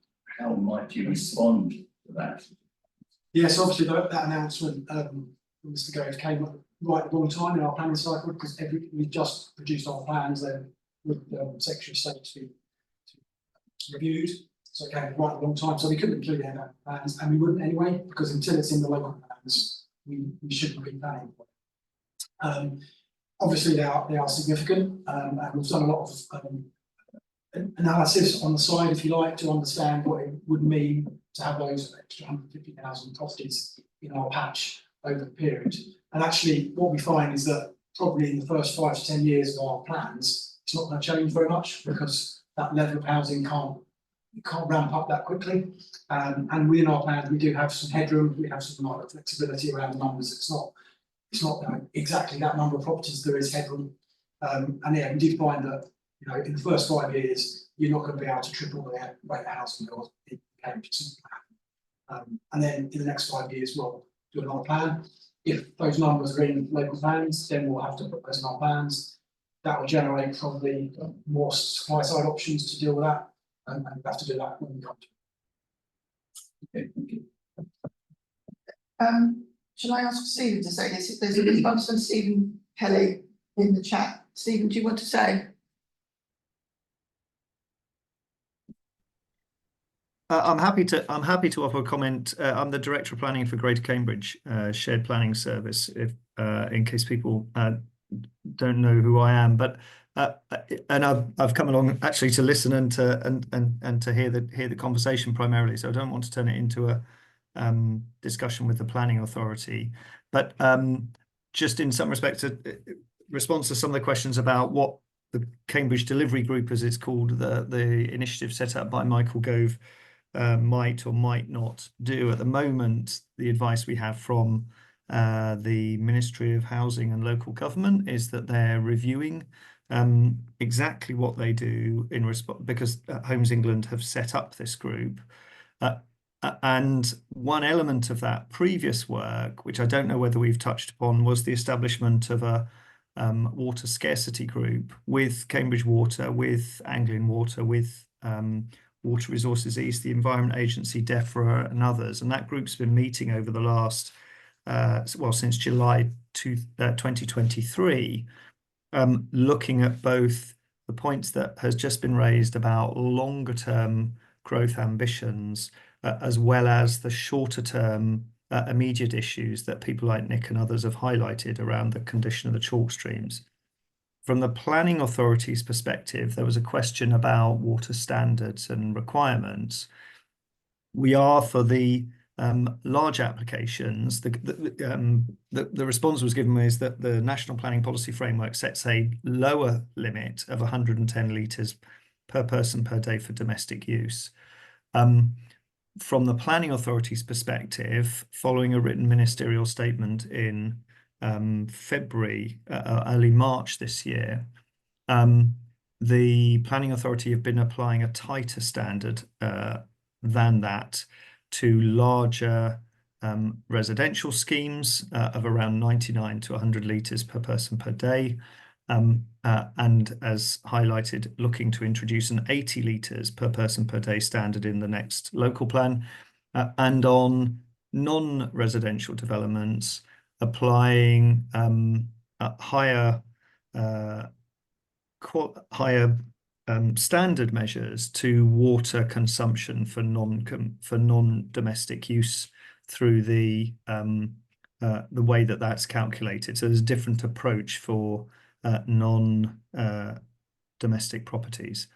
might you respond to that? Yes, obviously that announcement from Mr. Gove came at right at wrong time in our planning cycle, because we just produced our plans then with Secretary of State to reviewed, so it came at right at wrong time. So we couldn't include it in our plans, and we wouldn't anyway, because until it's in the local plans, we shouldn't be planning for it. Obviously, they are significant, and we've done a lot of analysis on the side, if you like, to understand what it would mean to have those extra 150,000 properties in our patch over the period. And actually, what we find is that probably in the first 5 to 10 years of our plans, it's not going to change very much, because that level of housing can't ramp up that quickly. And within our plans, we do have some headroom, we have some flexibility around the numbers. It's not exactly that number of properties, there is headroom. And yeah, we did find that, in the first 5 years, you're not going to be able to triple the rate of housing build in Cambridge. And then in the next 5 years, we'll do another plan. If those numbers are in local plans, then we'll have to put those in our plans. That will generate probably more supply side options to deal with that. And we have to do that when we come to it. Okay, thank you. Shall I ask Stephen to say this? There's a response from Stephen Kelly in the chat. Stephen, do you want to say? I'm happy to offer a comment. I'm the Director of Planning for Greater Cambridge Shared Planning Service, if in case people don't know who I am. But and I've come along actually to listen and to hear the conversation primarily. So I don't want to turn it into a discussion with the planning authority, but just in some respects, response to some of the questions about what the Cambridge Delivery Group, as it's called, the initiative set up by Michael Gove, might or might not do. At the moment, the advice we have from the Ministry of Housing and Local Government is that they're reviewing exactly what they do in response, because Homes England have set up this group. And one element of that previous work, which I don't know whether we've touched upon, was the establishment of a water scarcity group with Cambridge Water, with Anglian Water, with Water Resources East, the Environment Agency, DEFRA and others. And that group's been meeting over the last since July 2023, looking at both the points that has just been raised about longer term growth ambitions, as well as the shorter term immediate issues that people like Nick and others have highlighted around the condition of the chalk streams. From the planning authority's perspective, there was a question about water standards and requirements. We are, for the large applications, the response was given is that the National Planning Policy Framework sets a lower limit of 110 litres per person per day for domestic use. From the planning authority's perspective, following a written ministerial statement in February, early March this year, the planning authority have been applying a tighter standard than that to larger residential schemes of around 99 to 100 litres per person per day. And as highlighted, looking to introduce an 80 litres per person per day standard in the next local plan. And on non-residential developments, applying higher standard measures to water consumption for non-domestic use through the way that that's calculated. So there's a different approach for non-domestic properties.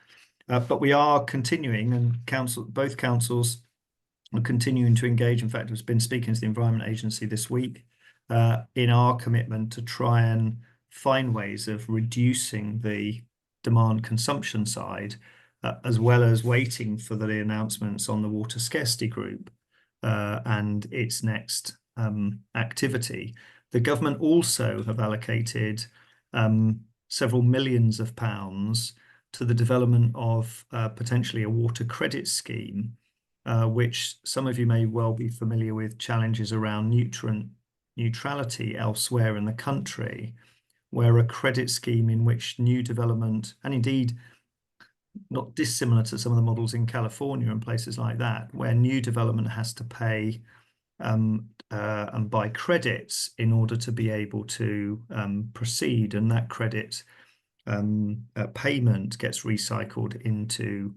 But we are continuing, and both councils are continuing to engage. In fact, I've been speaking to the Environment Agency this week in our commitment to try and find ways of reducing the demand consumption side, as well as waiting for the announcements on the water scarcity group and its next activity. The government also have allocated several millions of pounds to the development of potentially a water credit scheme, which some of you may well be familiar with challenges around nutrient neutrality elsewhere in the country, where a credit scheme in which new development, and indeed not dissimilar to some of the models in California and places like that, where new development has to pay and buy credits in order to be able to proceed, and that credit payment gets recycled into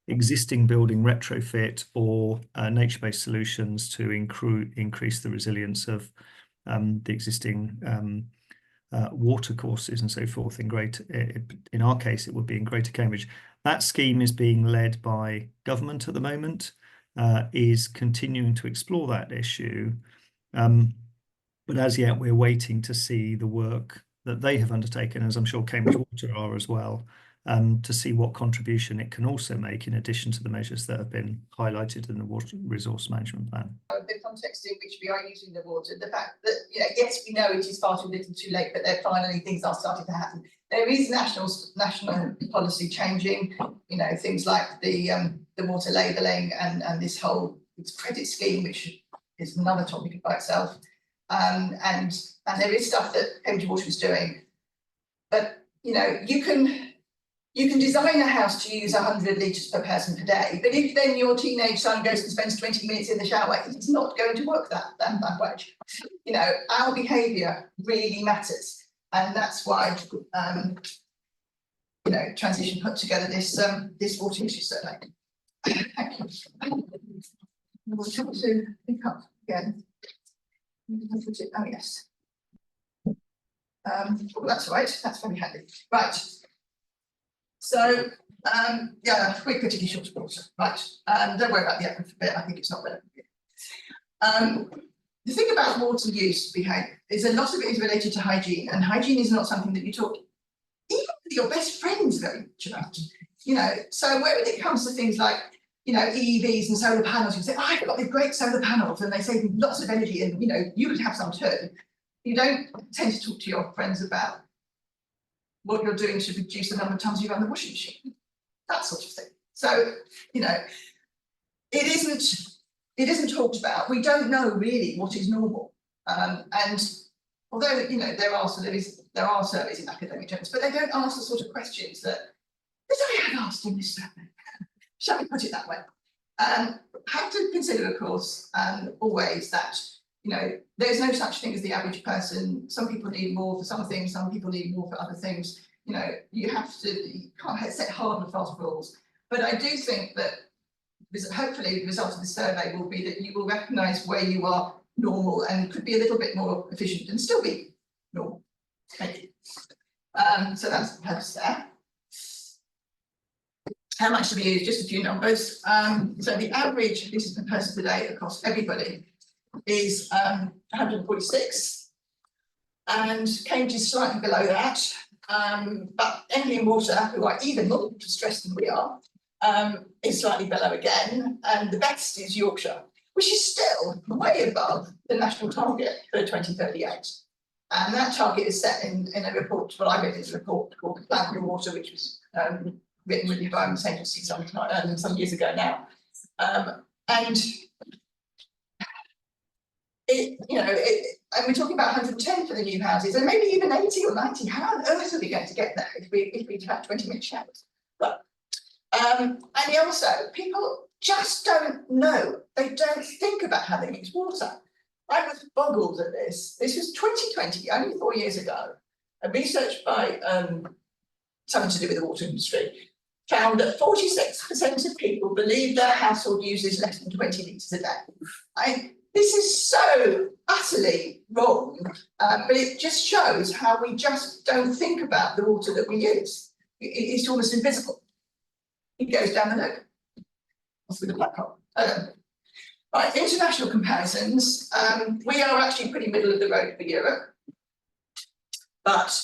existing building retrofit or nature-based solutions to increase the resilience of the existing water courses and so forth. In our case, it would be in Greater Cambridge. That scheme is being led by government at the moment, is continuing to explore that issue. But as yet, we're waiting to see the work that they have undertaken, as I'm sure Cambridge Water are as well, to see what contribution it can also make in addition to the measures that have been highlighted in the Water Resource Management Plan. The context in which we are using the water, the fact that, yes, we know it is far too little too late, but then finally things are starting to happen. There is national policy changing, things like the water labelling and this whole credit scheme, which is another topic by itself. And there is stuff that Cambridge Water is doing, but you can design a house to use 100 litres per person per day, but if then your teenage son goes and spends 20 minutes in the shower, it's not going to work that way. Our behaviour really matters, and that's why Transition put together this water issue survey. Thank you. We'll try to pick up again. Oh yes. That's right. That's very handy. Right. So we're critically short of water. Right. Don't worry about the aquifer bit. I think it's not relevant. The thing about water use behaviour is a lot of it is related to hygiene, and hygiene is not something that you talk even with your best friends very much about. So when it comes to things like EVs and solar panels, you say, I've got these great solar panels and they save lots of energy, and you could have some too. You don't tend to talk to your friends about what you're doing to reduce the number of times you run the washing machine, that sort of thing. So, it isn't talked about. We don't know really what is normal. And although, there are surveys in academic journals, but they don't ask the sort of questions that I had asked in this survey. Shall we put it that way? Have to consider, of course, always that, You know, there's no such thing as the average person. Some people need more for some things, some people need more for other things. You know, you can't set hard and fast rules. But I do think that hopefully the result of the survey will be that you will recognise where you are normal and could be a little bit more efficient and still be normal. Thank you. So that's the purpose there. How much do we use? Just a few numbers. So the average, this is per person per day across everybody, is 146. And Cambridge is slightly below that. But Emily and Water, who are even more distressed than we are, is slightly below again. And the best is Yorkshire, which is still way above the national target for 2038. And that target is set in a report, well, I read this report called Land and Water, which was written with the Environment Agency some years ago now. And and we're talking about 110 for the new houses, and maybe even 80 or 90. How on earth are we going to get there if we have 20-minute showers? But and also, people just don't know. They don't think about how they use water. I was boggled at this. This was 2020, only 4 years ago. A research by something to do with the water industry found that 46% of people believe their household uses less than 20 litres a day. This is so utterly wrong, but it just shows how we just don't think about the water that we use. It's almost invisible. It goes down the loo. Off with a black hole. Right, international comparisons. We are actually pretty middle of the road for Europe. But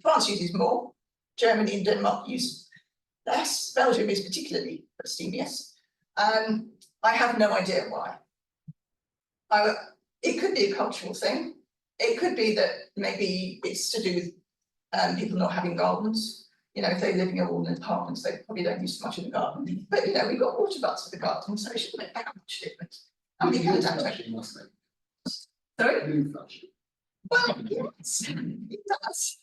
France uses more. Germany and Denmark use less. Belgium is particularly abstemious. I have no idea why. It could be a cultural thing. It could be that maybe it's to do with people not having gardens. You know, if they're living all in apartments, they probably don't use so much in the garden. But you know, we've got water butts for the garden, so it shouldn't make that much difference. And we can adapt it. Sorry? Well, yes, it does.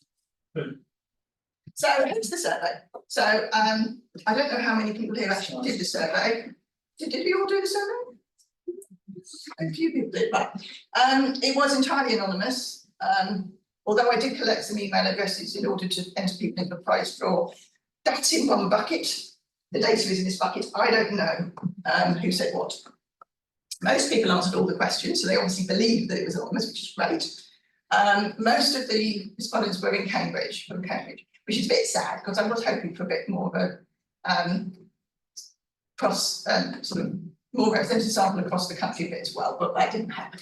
So here's the survey. So I don't know how many people here actually did the survey. Did we all do the survey? A few people did, but it was entirely anonymous. Although I did collect some email addresses in order to enter people in the prize draw. That's in one bucket. The data is in this bucket. I don't know who said what. Most people answered all the questions, so they obviously believed that it was anonymous, which is great. Most of the respondents were from Cambridge, which is a bit sad because I was hoping for a bit more of a sort of more representative sample across the country a bit as well, but that didn't happen.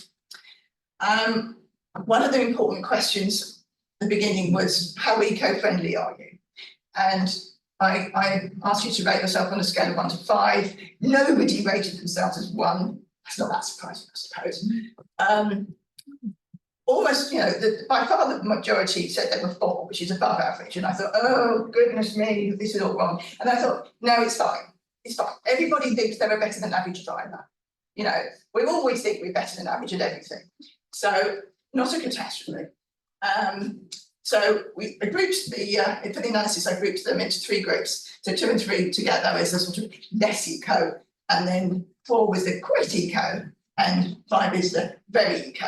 One of the important questions at the beginning was, how eco-friendly are you? And I asked you to rate yourself on a scale of 1 to 5. Nobody rated themselves as 1. That's not that surprising, I suppose. Almost, you know, by far the majority said they were 4, which is above average. And I thought, oh, goodness me, this is all wrong. And I thought, no, it's fine. It's fine. Everybody thinks they're a better than average driver. You know, we always think we're better than average at everything. So not a catastrophe. So we grouped for the analysis, I grouped them into 3 groups. So 2 and 3 together is a sort of less eco, and then 4 was the quite eco, and 5 is the very eco.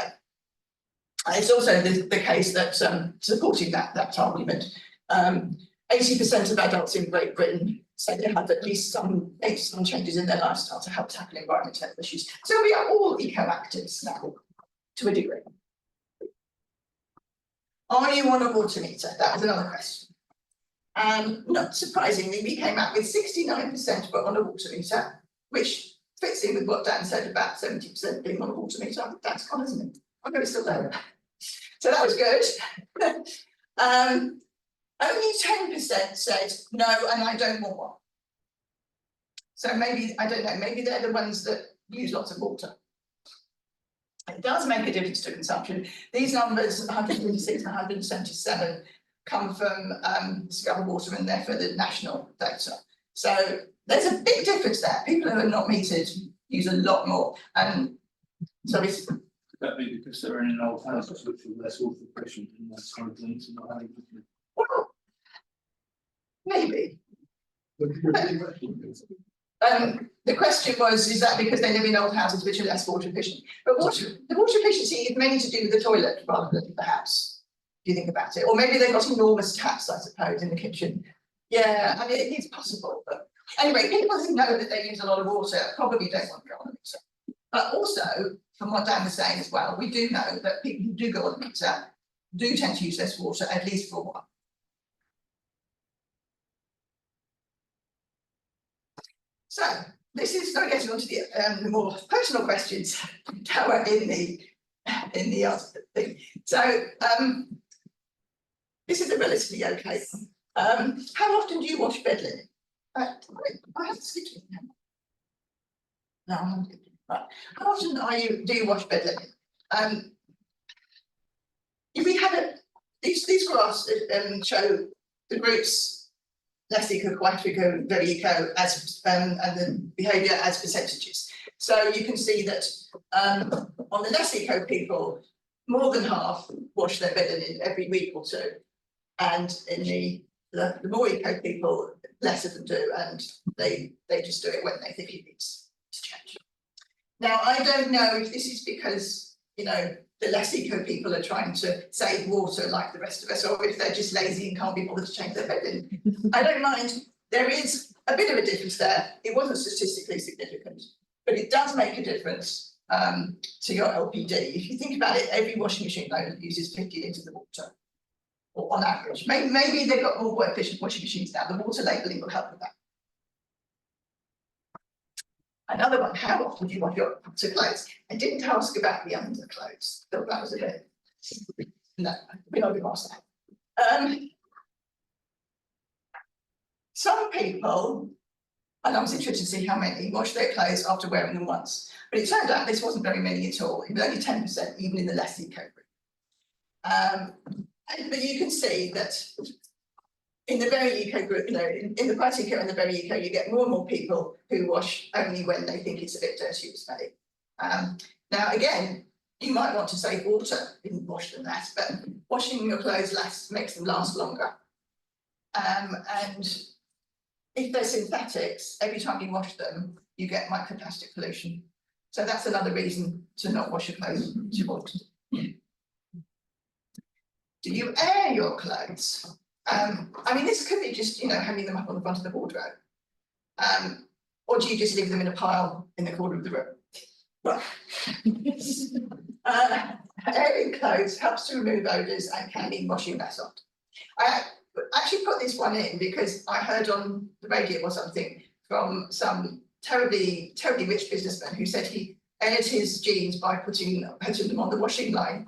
It's also the case that supporting that argument, 80% of adults in Great Britain say they have at least made some changes in their lifestyle to help tackle environmental issues. So we are all eco-actives now, to a degree. Are you on a water meter? That was another question. Not surprisingly, we came out with 69% were on a water meter, which fits in with what Dan said about 70% being on a water meter. I think that's gone, isn't it? I'm going to still there. So that was good. Only 10% said no, and I don't want one. So maybe, I don't know, maybe they're the ones that use lots of water. It does make a difference to consumption. These numbers, 126 and 177, come from Discover Water, and they're for the national data. So there's a big difference there. People who are not metered use a lot more. And so it's... Could that be because they're in an old house which is less water efficient and less hydrogen and not having? Well, maybe. The question was, is that because they live in old houses which are less water efficient? But the water efficiency is mainly to do with the toilet rather than the house, if you think about it. Or maybe they've got enormous taps, I suppose, in the kitchen. Yeah, I mean, it's possible, but anyway, people who know that they use a lot of water probably don't want to go on a meter. But also, from what Dan was saying as well, we do know that people who do go on a meter do tend to use less water, at least for a while. So this is now getting on to the more personal questions that were in the thing. So this is a relatively okay one. How often do you wash bed linen? I haven't seen it. No, I haven't. Right. How often do you wash bed linen? If we had these graphs show the groups less eco, quite eco, very eco as and the behaviour as percentages. So you can see that on the less eco people, more than half wash their bed linen every week or two, and in the more eco people, less of them do, and they just do it when they think it needs to change. Now I don't know if this is because, you know, the less eco people are trying to save water like the rest of us, or if they're just lazy and can't be bothered to change their bed linen. I don't mind. There is a bit of a difference there. It wasn't statistically significant, but it does make a difference to your LPD. If you think about it, every washing machine load uses 50 litres of water, or on average. Maybe they've got more efficient washing machines now. The water labelling will help with that. Another one, how often do you wash your clothes? I didn't ask about the underclothes, thought that was a bit. No, we're not going to ask that. Some people, and I was interested to see how many, wash their clothes after wearing them once. But it turned out this wasn't very many at all. It was only 10%, even in the less eco group. But you can see that in the very eco group, you know, in the quite eco and the very eco, you get more and more people who wash only when they think it's a bit dirty or smelly. Now, again, you might want to save water in wash them less, but washing your clothes less makes them last longer. And if they're synthetics, every time you wash them, you get microplastic pollution. So that's another reason to not wash your clothes too often. Do you air your clothes? I mean, this could be just, you know, hanging them up on the front of the wardrobe. Or do you just leave them in a pile in the corner of the room? Well, airing clothes helps to remove odours and can mean washing less often. I actually put this one in because I heard on the radio or something from some terribly rich businessman who said he aired his jeans by putting them on the washing line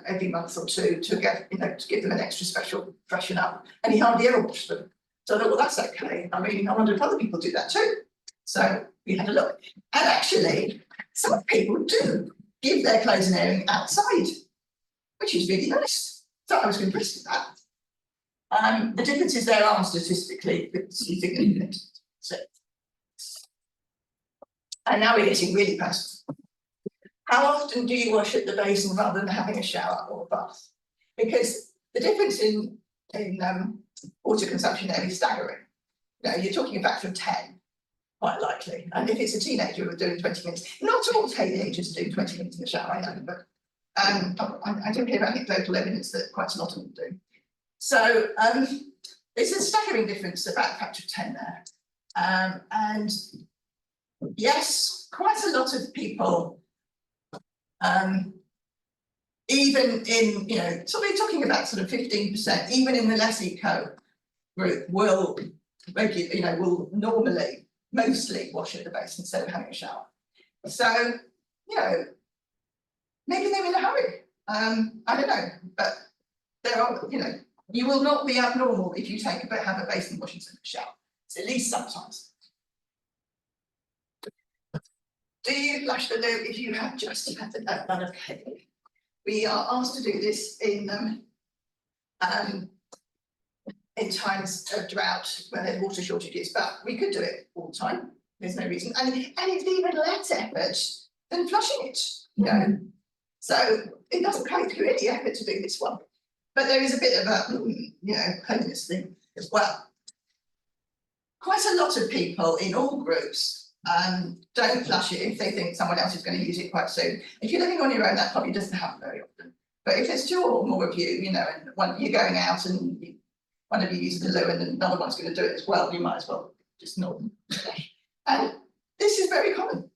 every month or two to get, you know, to give them an extra special freshen up, and he hardly ever washed them. So I thought, well, that's okay. I mean, I wonder if other people do that too. So we had a look, and actually, some people do give their clothes an airing outside, which is really nice. So I was impressed with that. The differences there are statistically significant. So, and now we're getting really personal. How often do you wash at the basin rather than having a shower or a bath? Because the difference in water consumption there is staggering. You know, you're talking a factor of 10, quite likely. And if it's a teenager who are doing 20 minutes, not all teenagers do 20 minutes in the shower, I know, but I do hear anecdotal evidence that quite a lot of them do. So it's a staggering difference, about a factor of 10 there. And yes, quite a lot of people, even in, you know, so we're talking about sort of 15%, even in the less eco group will regularly, you know, will normally mostly wash at the base instead of having a shower. So, you know, maybe they're in a hurry. I don't know, but there are, you know, you will not be abnormal if you have a basin wash instead of a shower. It's at least sometimes. Do you flush the loo if you have just had a run of cake? We are asked to do this in times of drought when there's water shortages, but we could do it all the time. There's no reason, and it's even less effort than flushing it. You know, so it doesn't take you any effort to do this one, but there is a bit of a, you know, cleanliness thing as well. quite a lot of people in all groups don't flush it if they think someone else is going to use it quite soon. If you're living on your own, that probably doesn't happen very often. But if there's two or more of you, you know, and one you're going out and one of you uses the loo and another one's going to do it as well, you might as well just not. And this is very common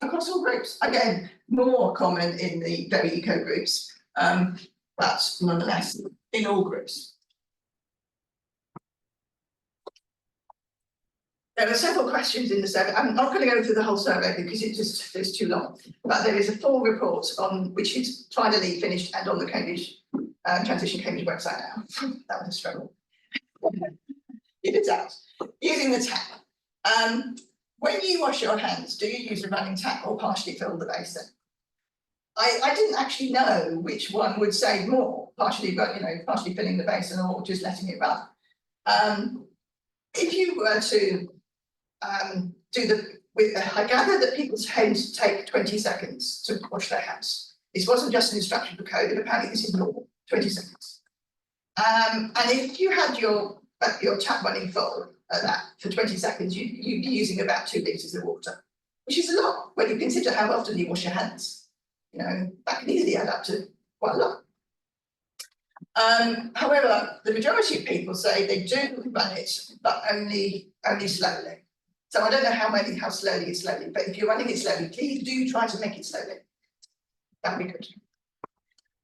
across all groups. Again, more common in the very eco groups, but nonetheless in all groups. There are several questions in the survey. I'm not going to go through the whole survey because it's too long, but there is a full report on which is finally finished and on the Cambridge Transition Cambridge website now. That was a struggle. If it's out. Using the tap. When you wash your hands, do you use a running tap or partially fill the basin? I didn't actually know which one would save more, partially filling the basin or just letting it run. If you were to I gather that people's hands take 20 seconds to wash their hands. This wasn't just an instruction for code, and apparently this is normal, 20 seconds. And if you had your tap running full at that for 20 seconds, you'd be using about 2 litres of water, which is a lot when you consider how often you wash your hands. You know, that can easily add up to quite a lot. However, the majority of people say they do run it, but only slowly. So I don't know how slowly it's slowly, but if you're running it slowly, please do try to make it slowly. That would be good.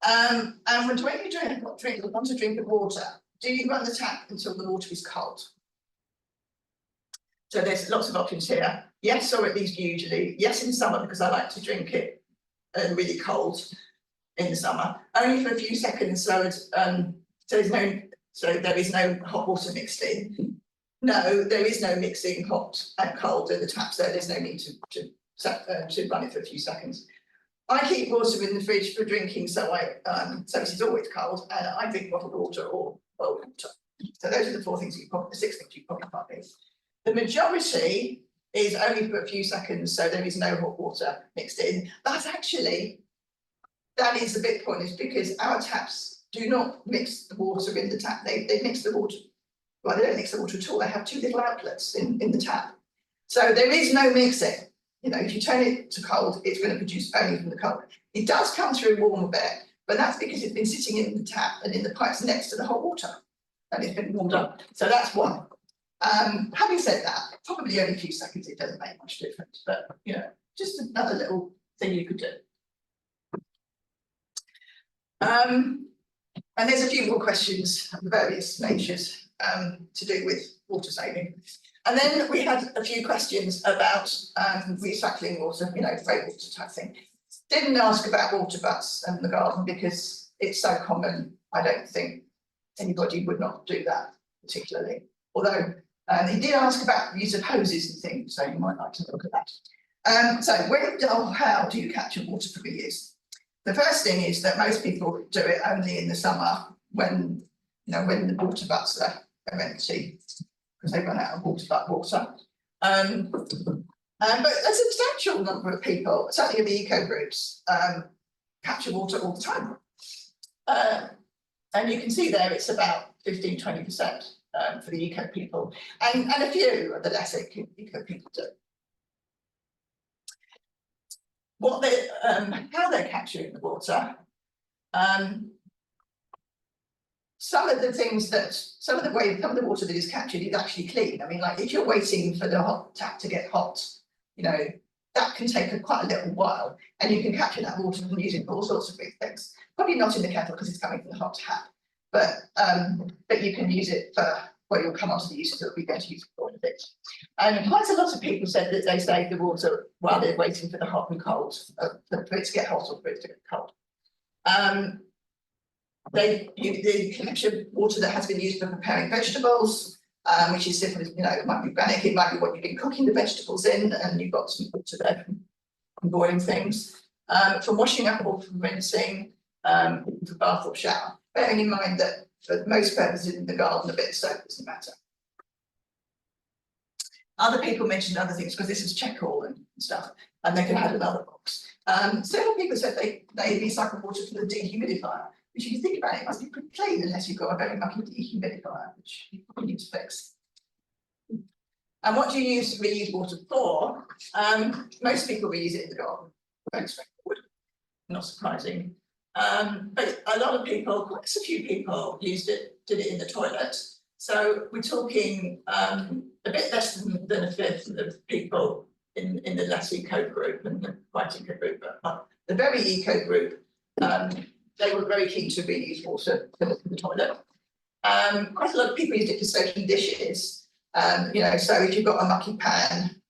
And when you want to drink of water, do you run the tap until the water is cold? So there's lots of options here. Yes, or at least usually. Yes, in summer, because I like to drink it really cold in the summer. Only for a few seconds, so there is no hot water mixed in. No, there is no mixing hot and cold in the tap, so there's no need to run it for a few seconds. I keep water in the fridge for drinking, so this is always cold, and I drink bottled water or boiled water. So those are the 6 things you probably can't miss. The majority is only for a few seconds, so there is no hot water mixed in. But actually, that is the big point, is because our taps do not mix the water in the tap. They mix the water. Well, they don't mix the water at all. They have 2 little outlets in the tap. So there is no mixing. You know, if you turn it to cold, it's going to produce only from the cold. It does come through warm a bit, but that's because it's been sitting in the tap and in the pipes next to the hot water, and it's been warmed up. So that's one. Having said that, probably only a few seconds, it doesn't make much difference, but you know, just another little thing you could do. And there's a few more questions of various natures to do with water saving. And then we had a few questions about recycling water, you know, grey water type thing. Didn't ask about water butts in the garden because it's so common. I don't think anybody would not do that particularly. Although he did ask about the use of hoses and things, so you might like to look at that. So when or how do you capture water for reuse? The first thing is that most people do it only in the summer when the water butts are empty, because they run out of water. But a substantial number of people, certainly in the eco groups, capture water all the time. And you can see there it's about 15–20% for the eco people, and a few of the less eco people do. How they're capturing the water. Some of the water that is captured is actually clean. I mean, like if you're waiting for the hot tap to get hot, you know, that can take quite a little while, and you can capture that water and use it for all sorts of big things. Probably not in the kettle because it's coming from the hot tap, but you can use it for, well, you'll come on to the uses that we're going to use it for in a bit. And quite a lot of people said that they save the water while they're waiting for the hot and cold, for it to get hot or for it to get cold. The collection water that has been used for preparing vegetables, which is different, you know, it might be organic, it might be what you've been cooking the vegetables in, and you've got some water there from boiling things. From washing up or from rinsing, for bath or shower. Bearing in mind that for most purposes in the garden, a bit of soap doesn't matter. Other people mentioned other things because this is check-all and stuff, and they can add another box. Several people said they recycle water from the dehumidifier, which if you think about it, it must be pretty clean unless you've got a very mucky dehumidifier, which you probably need to fix. And what do you use reused water for? Most people reuse it in the garden, very straightforward, not surprising. But a lot of people, quite a few people did it in the toilet. So we're talking a bit less than a fifth of people in the less eco group and the quite eco group, but the very eco group, they were very keen to reuse water for the toilet. Quite a lot of people used it for soaking dishes. You know, so if you've got a mucky pan,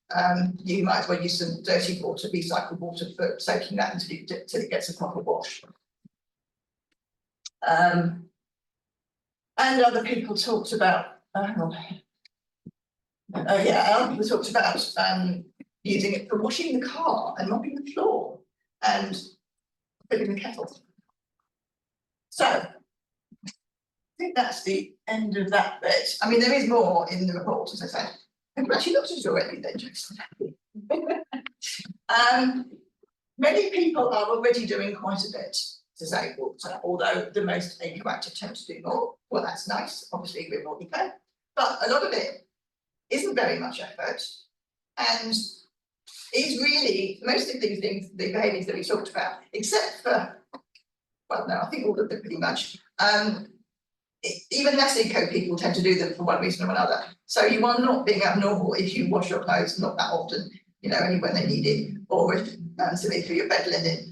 you might as well use some dirty water, recycled water for soaking that until it gets a proper wash. And other people talked about, other people talked about using it for washing the car and mopping the floor and filling the kettle. So I think that's the end of that bit. I mean, there is more in the report, as I said. I've actually looked at it already, then, Jason. Many people are already doing quite a bit to save water, although the most eco-active tend to do more. Well, that's nice, obviously we're more eco, but a lot of it isn't very much effort, and is really most of these things, the behaviours that we talked about, except for, well, no, I think all of them pretty much. Even less eco people tend to do them for one reason or another. So you are not being abnormal if you wash your clothes not that often, you know, only when they need it, or if something for your bed linen.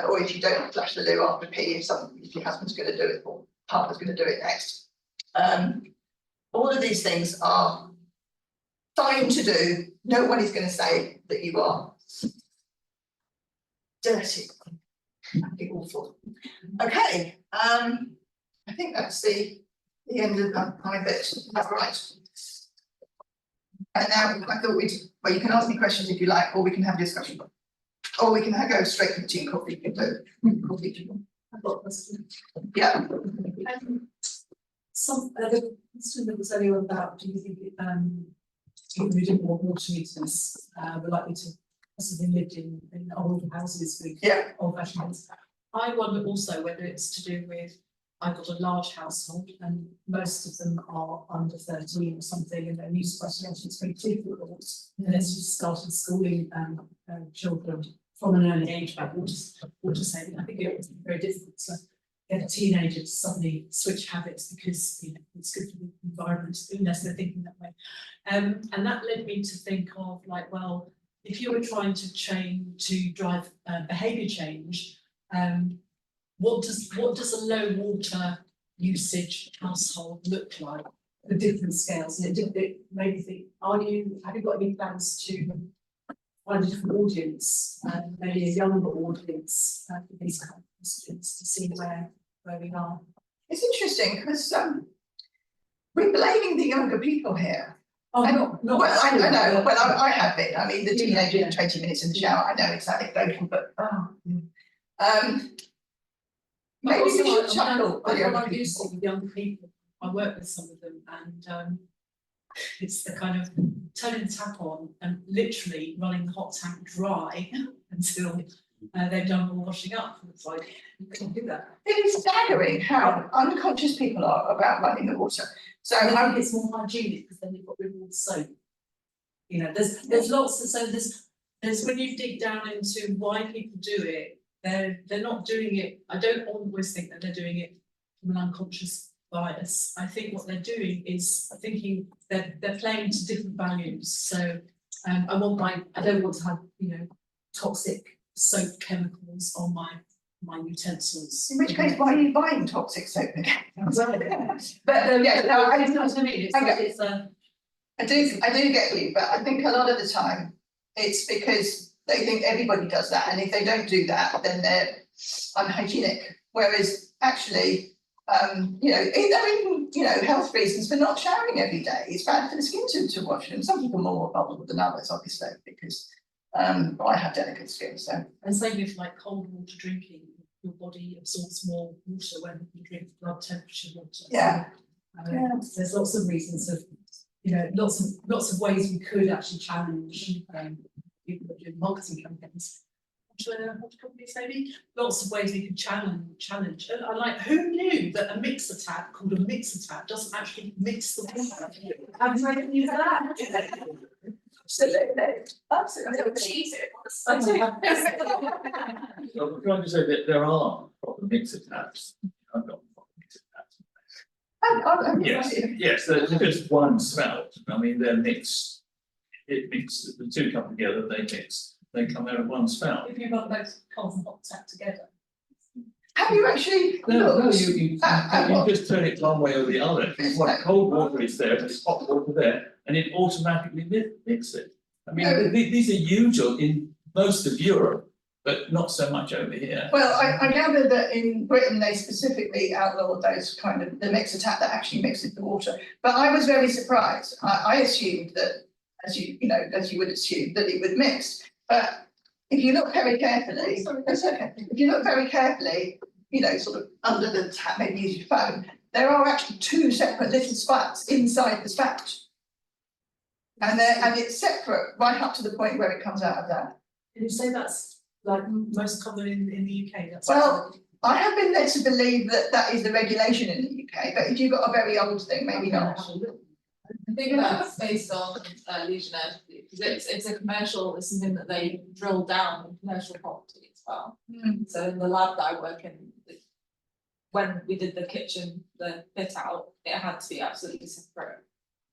Or if you don't flush the loo after pee, if your husband's going to do it or partner's going to do it next. All of these things are fine to do. No one is going to say that you are dirty. That'd be awful. Okay, I think that's the end of my bit. Is that right? And now I thought well, you can ask me questions if you like, or we can have a discussion. Or we can go straight to the tea and coffee. You can do coffee. I've got a question. Yeah. Some the question that was earlier about, do you think people who didn't want water meters were likely to possibly lived in older houses with old-fashioned homes? I wonder also whether it's to do with, I've got a large household and most of them are under 13 or something, and their use questions is very difficult unless you started schooling children from an early age about water saving. I think it would be very difficult to get a teenager to suddenly switch habits because, you know, it's good for the environment unless they're thinking that way. And that led me to think of, like, well, if you were trying to drive behaviour change, what does a low water usage household look like? The different scales, and it made me think: have you got any plans to find a different audience, maybe a younger audience for these kind of questions, to see where we are? It's interesting because we're blaming the younger people here. Oh, not well, I know. Well, I have been. I mean, the teenager in 20 minutes in the shower. I know exactly vocal, but maybe we should chuckle at younger people. Young people. I work with some of them, and it's the kind of turning the tap on and literally running the hot tank dry until they've done all the washing up. It's like, you can't do that. It is staggering how unconscious people are about running the water. So I think it's more hygienic because then you've got rid of all the soap. You know, there's lots of, so there's when you dig down into why people do it, they're not doing it. I don't always think that they're doing it from an unconscious bias. I think what they're doing is thinking that they're playing to different values. So I don't want to have, you know, toxic soap chemicals on my utensils. In which case, why are you buying toxic soap again? But yeah, no, I know what I mean. I do get you, but I think a lot of the time it's because they think everybody does that, and if they don't do that, then they're unhygienic. Whereas actually, you know, there are even, you know, health reasons for not showering every day. It's bad for the skin to wash, and some people are more vulnerable than others, obviously, because I have delicate skin. So, and same with like cold water drinking, your body absorbs more water when you drink blood temperature water. Yeah. So, there's lots of reasons of, you know, lots of ways we could actually challenge people that do marketing campaigns. water companies maybe, lots of ways we can challenge. And I like, who knew that a mixer tap called a mixer tap doesn't actually mix the water? Have I used that? Absolutely, absolutely. I'm trying to say that there are proper mixer taps. I've got proper mixer taps. Yes, there's just one spout. I mean, they're mixed. It mixes, the two come together, they mix, they come out of one spout. If you've got those cold and hot tap together. Have you actually No, looked you at what- just turn it one way or the other. If you want cold water, it's there, if it's hot water there, and it automatically mixes it. I mean, No. these are usual in most of Europe, but not so much over here. Well, I gather that in Britain, they specifically outlawed those kind of, the mixer tap that actually mixes the water. But I was very surprised. I assumed that, as you would assume, that it would mix. But if you look very carefully, that's okay. If you look very carefully, sort of under the tap, maybe use your phone, there are actually two separate little spouts inside the spout. And it's separate right up to the point where it comes out of that. Did you say that's like most common in the UK? That's Well, I have been led to believe that that is the regulation in the UK, but if you've got a very old thing, maybe not. I think that's based on Legionnaires, because it's a commercial, it's something that they drill down in commercial property as well. So in the lab that I work in, when we did the kitchen, the fit out, it had to be absolutely separate.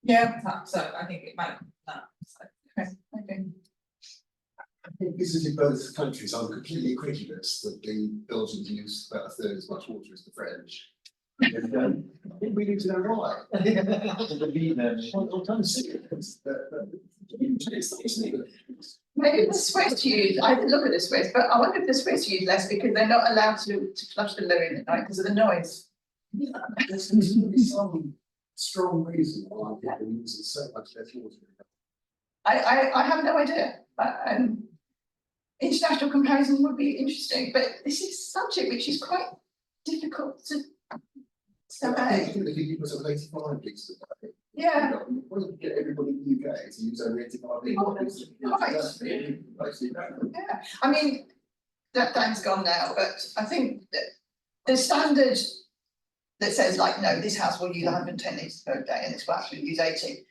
Yeah. So I think it might be that. So. Okay. I think visiting both countries, I'm completely incredulous that the Belgians use about a third as much water as the French. And, I think we need to know why. Maybe the Swiss use, I didn't look at the Swiss, but I wonder if the Swiss use less because they're not allowed to flush the loo in at night because of the noise. There's some strong reason why people use so much less water. I have no idea, but international comparison would be interesting, but this is a subject which is quite difficult to survey. If you put something 85 litres a day. Yeah. Why don't you get everybody in the UK to use only 85 litres? Yeah, I mean, that Dan's gone now, but I think that the standard that says like, no, this house will use 110 litres per day and this will actually use 80.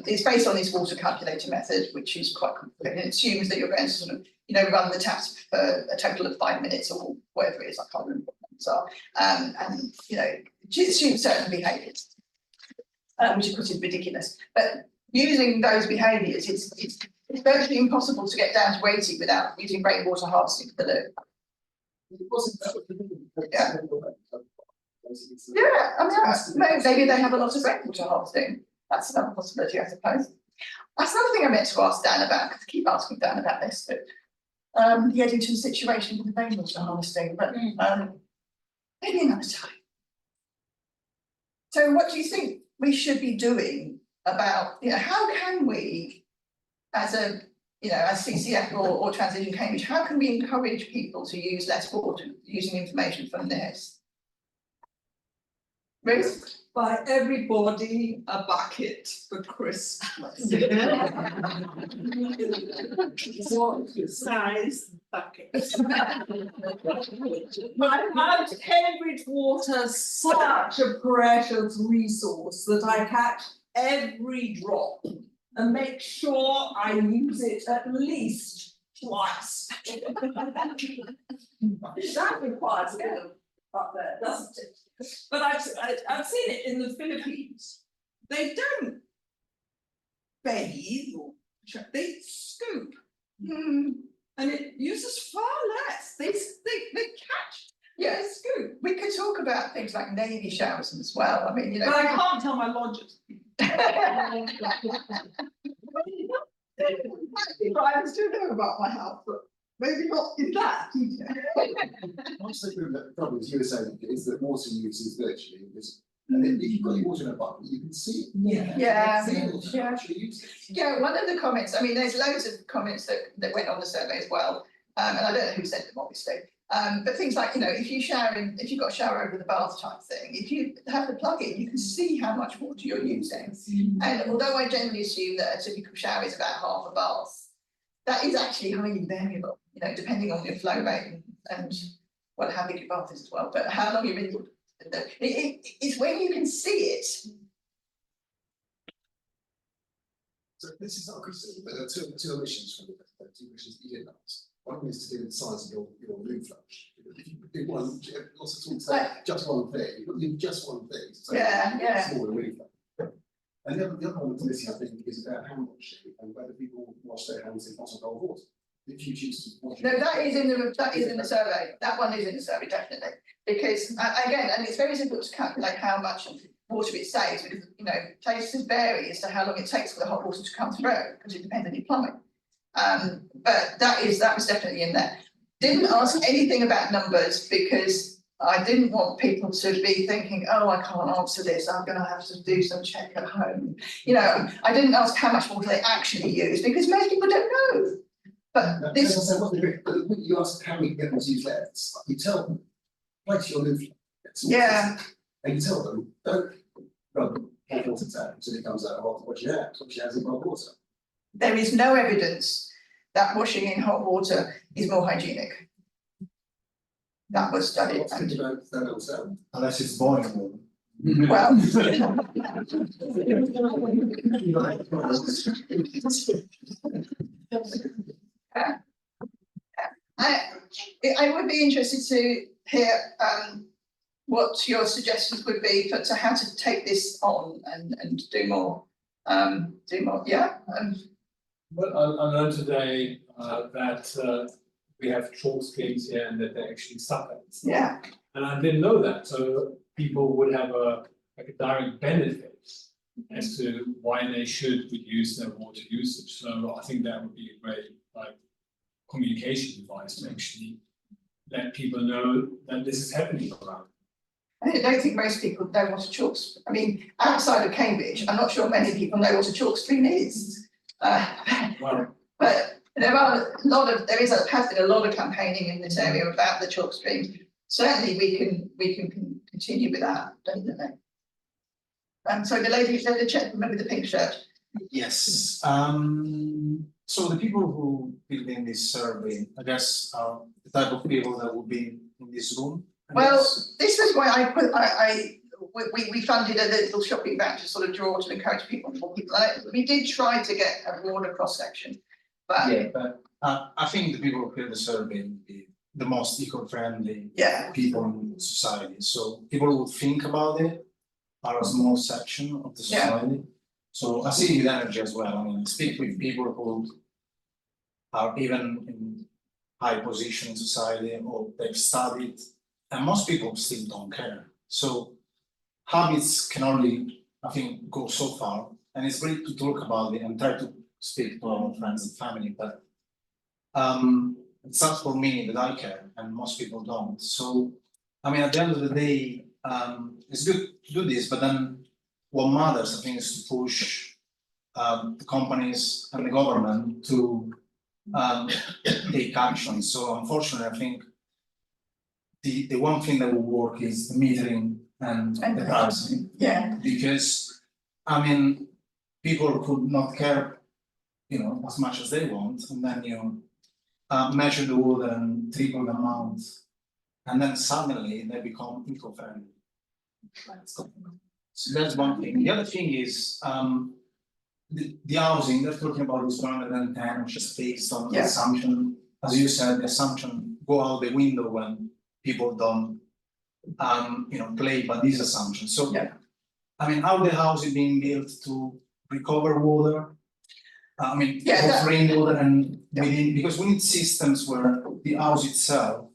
It's based on this water calculator method, which is quite complicated. It assumes that you're going to sort of, run the taps for a total of 5 minutes or whatever it is, I can't remember what those are. And it assumes certain behaviours, which of course is ridiculous. But using those behaviours, it's virtually impossible to get down to 80 without using rainwater harvesting for the loo. Yeah. Yeah, I mean, maybe they have a lot of rainwater harvesting. That's another possibility, I suppose. That's another thing I meant to ask Dan about, because I keep asking Dan about this, but the Eddington situation with the rainwater harvesting, but maybe another time. So what do you think we should be doing about, how can we, as a, as CCF or Transition Cambridge, how can we encourage people to use less water using information from this? Ruth? Buy everybody a bucket for Christmas. What size bucket? I found Cambridge Water such a precious resource that I catch every drop and make sure I use it at least twice. That requires a bit of up there, doesn't it? But I've seen it in the Philippines. They don't bathe or they scoop. And it uses far less. They catch. Yeah, scoop. We could talk about things like navy showers as well. I mean, But I can't tell my lodgers. Drivers do know about my house, but maybe not in that. Also, the problem, as you were saying, is that water use is virtually invisible. And if you've got your water in a bucket, you can see it. Yeah, one of the comments, I mean, there's loads of comments that went on the survey as well. And I don't know who sent them, obviously. But things like, if you've got a shower over the bath type thing, if you have the plug in, you can see how much water you're using. And although I generally assume that a typical shower is about half a bath, that is actually highly variable, you know, depending on your flow rate and well, how big your bath is as well, but how long you're in it's when you can see it. So this is not a criticism, but there are two omissions from the two questions you didn't ask. One is to do with the size of your loo flush. If you do one, lots of talks about just one thing, you've got to do just one thing. So Yeah. smaller loo flush. And the other one that's missing, I think, is about hand washing and whether people wash their hands in hot or cold water. If you choose to wash. No, that is in the survey. That one is in the survey, definitely. Because again, and it's very difficult to calculate how much water it saves because, you know, places vary as to how long it takes for the hot water to come through because it depends on your plumbing. But that was definitely in there. Didn't ask anything about numbers because I didn't want people to be thinking, oh, I can't answer this, I'm going to have to do some check at home. You know, I didn't ask how much water they actually use because most people don't know. But this. You ask how we can get them to use less, you tell them, place your loo flush. Yeah. And you tell them, don't rub hot water tap until it comes out of hot wash your hands, wash your hands in hot water. There is no evidence that washing in hot water is more hygienic. That was studied. Unless it's boiling water. Well. I would be interested to hear what your suggestions would be to how to take this on and do more. Yeah. Well, I learned today that we have chalk streams here and that they actually suffer. Yeah. And I didn't know that, so people would have a direct benefit as to why they should reduce their water usage. So I think that would be a great communication device to actually let people know that this is happening around. I don't think most people know what a chalk. I mean, outside of Cambridge, I'm not sure many people know what a chalk stream is. But there has been a lot of campaigning in this area about the chalk stream. Certainly, we can continue with that, definitely. So the lady, the gentleman with the pink shirt. Yes. So the people who filled in this survey, I guess, are the type of people that would be in this room. Well, this is why we funded a little shopping voucher sort of draw to encourage people. We did try to get a broader cross section, but yeah, but I think the people who filled the survey would be the most eco-friendly people in society. So people who think about it are a small section of the society. So I see it with energy as well. I mean, I speak with people who are even in high position in society or they've studied, and most people still don't care. So habits can only, I think, go so far, and it's great to talk about it and try to speak to our friends and family, but it's not for me that I care, and most people don't. So, I mean, at the end of the day, it's good to do this, but then what matters, I think, is to push the companies and the government to take action. So, unfortunately, I think the one thing that will work is the metering and the pricing. Yeah. Because, I mean, people could not care, you know, as much as they want, and then you measure the water and triple the amount, and then suddenly they become eco-friendly. So that's one thing. The other thing is the housing. They're talking about this 110, which is based on the assumption, as you said, the assumption go out the window when people don't, play by these assumptions. So, I mean, how the house is being built to recover water. Rainwater and within, because we need systems where the house itself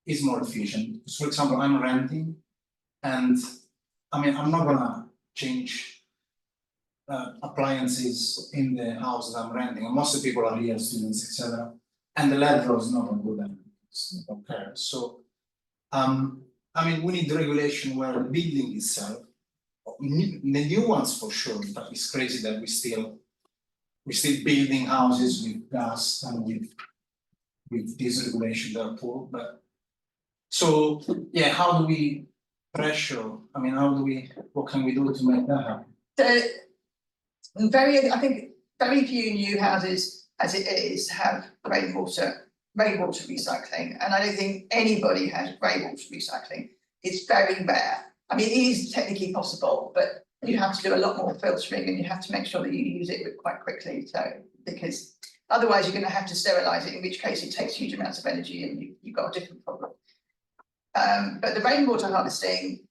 is more efficient. So for example, I'm renting, and I mean, I'm not gonna change appliances in the house that I'm renting, and most of the people are here, students, etc. And the landlord is not gonna do that. They don't care. So, I mean, we need regulation where the building itself, the new ones for sure, but it's crazy that we're still building houses with gas and with this regulation that are poor, but so yeah, how do we pressure? I mean, what can we do to make that happen? I think very few new houses as it is, have rainwater recycling, and I don't think anybody has rainwater recycling. It's very rare. I mean, it is technically possible, but you have to do a lot more filtering and you have to make sure that you use it quite quickly. So, because otherwise you're going to have to sterilise it, in which case it takes huge amounts of energy and you've got a different problem. But the rainwater harvesting,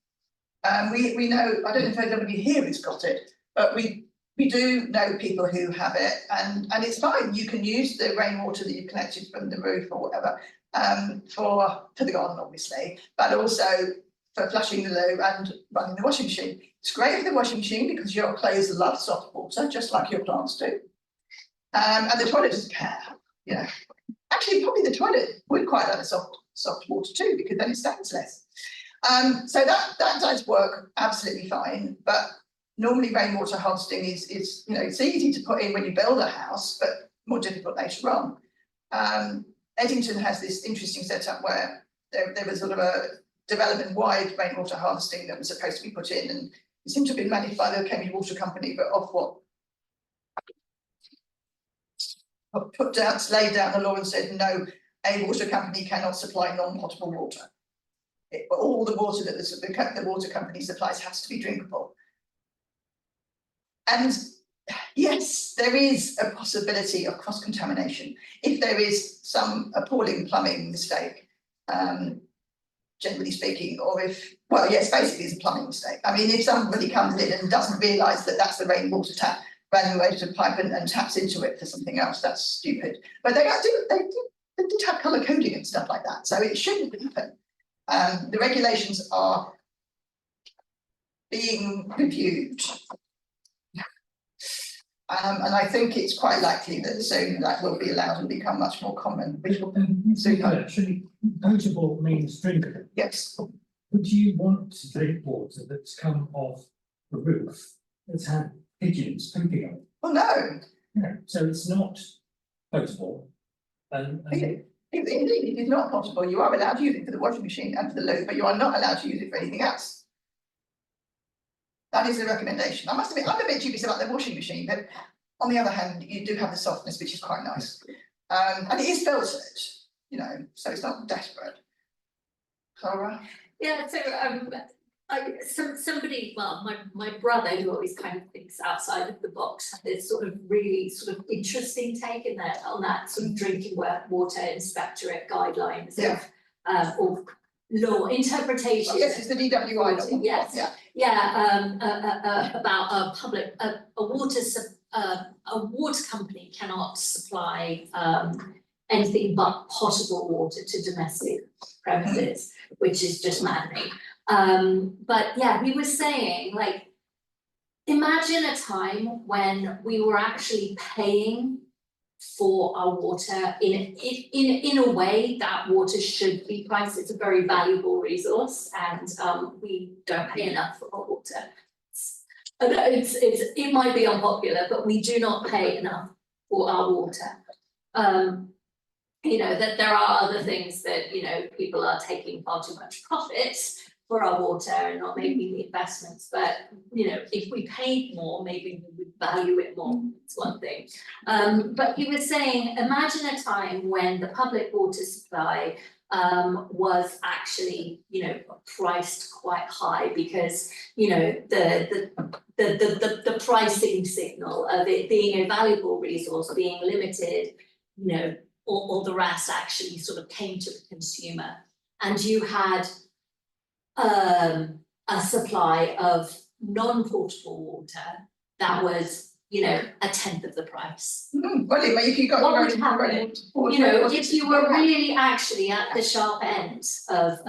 we know, I don't know if anybody here has got it, but we do know people who have it, and it's fine. You can use the rainwater that you've collected from the roof or whatever for the garden, obviously, but also for flushing the loo and running the washing machine. It's great for the washing machine because your clothes love soft water, just like your plants do. And the toilet doesn't care, you know. Actually, probably the toilet would quite like a soft water too, because then it stains less. So that does work absolutely fine, but normally rainwater harvesting is you know, it's easy to put in when you build a house, but more difficult later on. Eddington has this interesting setup where there was sort of a development-wide rainwater harvesting that was supposed to be put in, and it seemed to have been managed by the Cambridge Water Company, but Ofwat laid down the law and said no, a water company cannot supply non-potable water. All the water that the water company supplies has to be drinkable. And yes, there is a possibility of cross-contamination if there is some appalling plumbing mistake, generally speaking, or if, well, yes, basically it's a plumbing mistake. I mean, if somebody comes in and doesn't realise that that's the rainwater tap, running away to the pipe and taps into it for something else, that's stupid. But they did have colour coding and stuff like that, so it shouldn't happen. The regulations are being reviewed. And I think it's quite likely that soon that will be allowed and become much more common. Which will Actually, potable means drinkable. Yes. Would you want to drink water that's come off the roof that's had pigeons pooping on it? Well, no. No, so it's not potable. Indeed, it is not possible. You are allowed to use it for the washing machine and for the loo, but you are not allowed to use it for anything else. That is the recommendation. I must admit, I'm a bit dubious about the washing machine, but on the other hand, you do have the softness, which is quite nice. And it is filtered, you know, so it's not desperate. Clara? Yeah, so somebody, well, my brother, who always kind of thinks outside of the box, had this sort of really sort of interesting take in there on that sort of drinking water inspectorate guidelines of law interpretation. Oh, yes, it's the DWI law. Yes, about a water company cannot supply anything but potable water to domestic premises, which is just maddening. But yeah, we were saying, like, imagine a time when we were actually paying for our water in a way that water should be priced. It's a very valuable resource, and we don't pay enough for our water. It might be unpopular, but we do not pay enough for our water. You know, that there are other things that, you know, people are taking far too much profit for our water and not making the investments, but, you know, if we paid more, maybe we would value it more. It's one thing. But he was saying, imagine a time when the public water supply was actually, you know, priced quite high because, you know, the pricing signal of it being a valuable resource, being limited, you know, all the rest actually sort of came to the consumer, and you had a supply of non-potable water that was, you know, a tenth of the price. Well, if you got what would happen? You know, if you were really actually at the sharp end of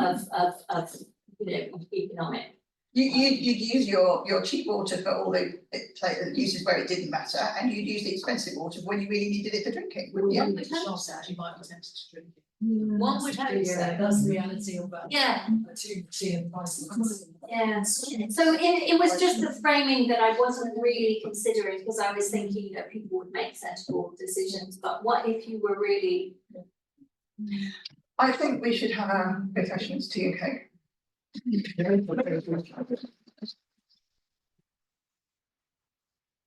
you know, economic. You'd use your cheap water for all the uses where it didn't matter, and you'd use the expensive water when you really needed it for drinking, wouldn't you? One would hope so, you might be tempted to drink it. One would hope so. That's the reality of that. Yeah. Seeing prices. Yeah, so it was just the framing that I wasn't really considering, because I was thinking that people would make sensible decisions, but what if you were really? I think we should have a refreshments tea and cake.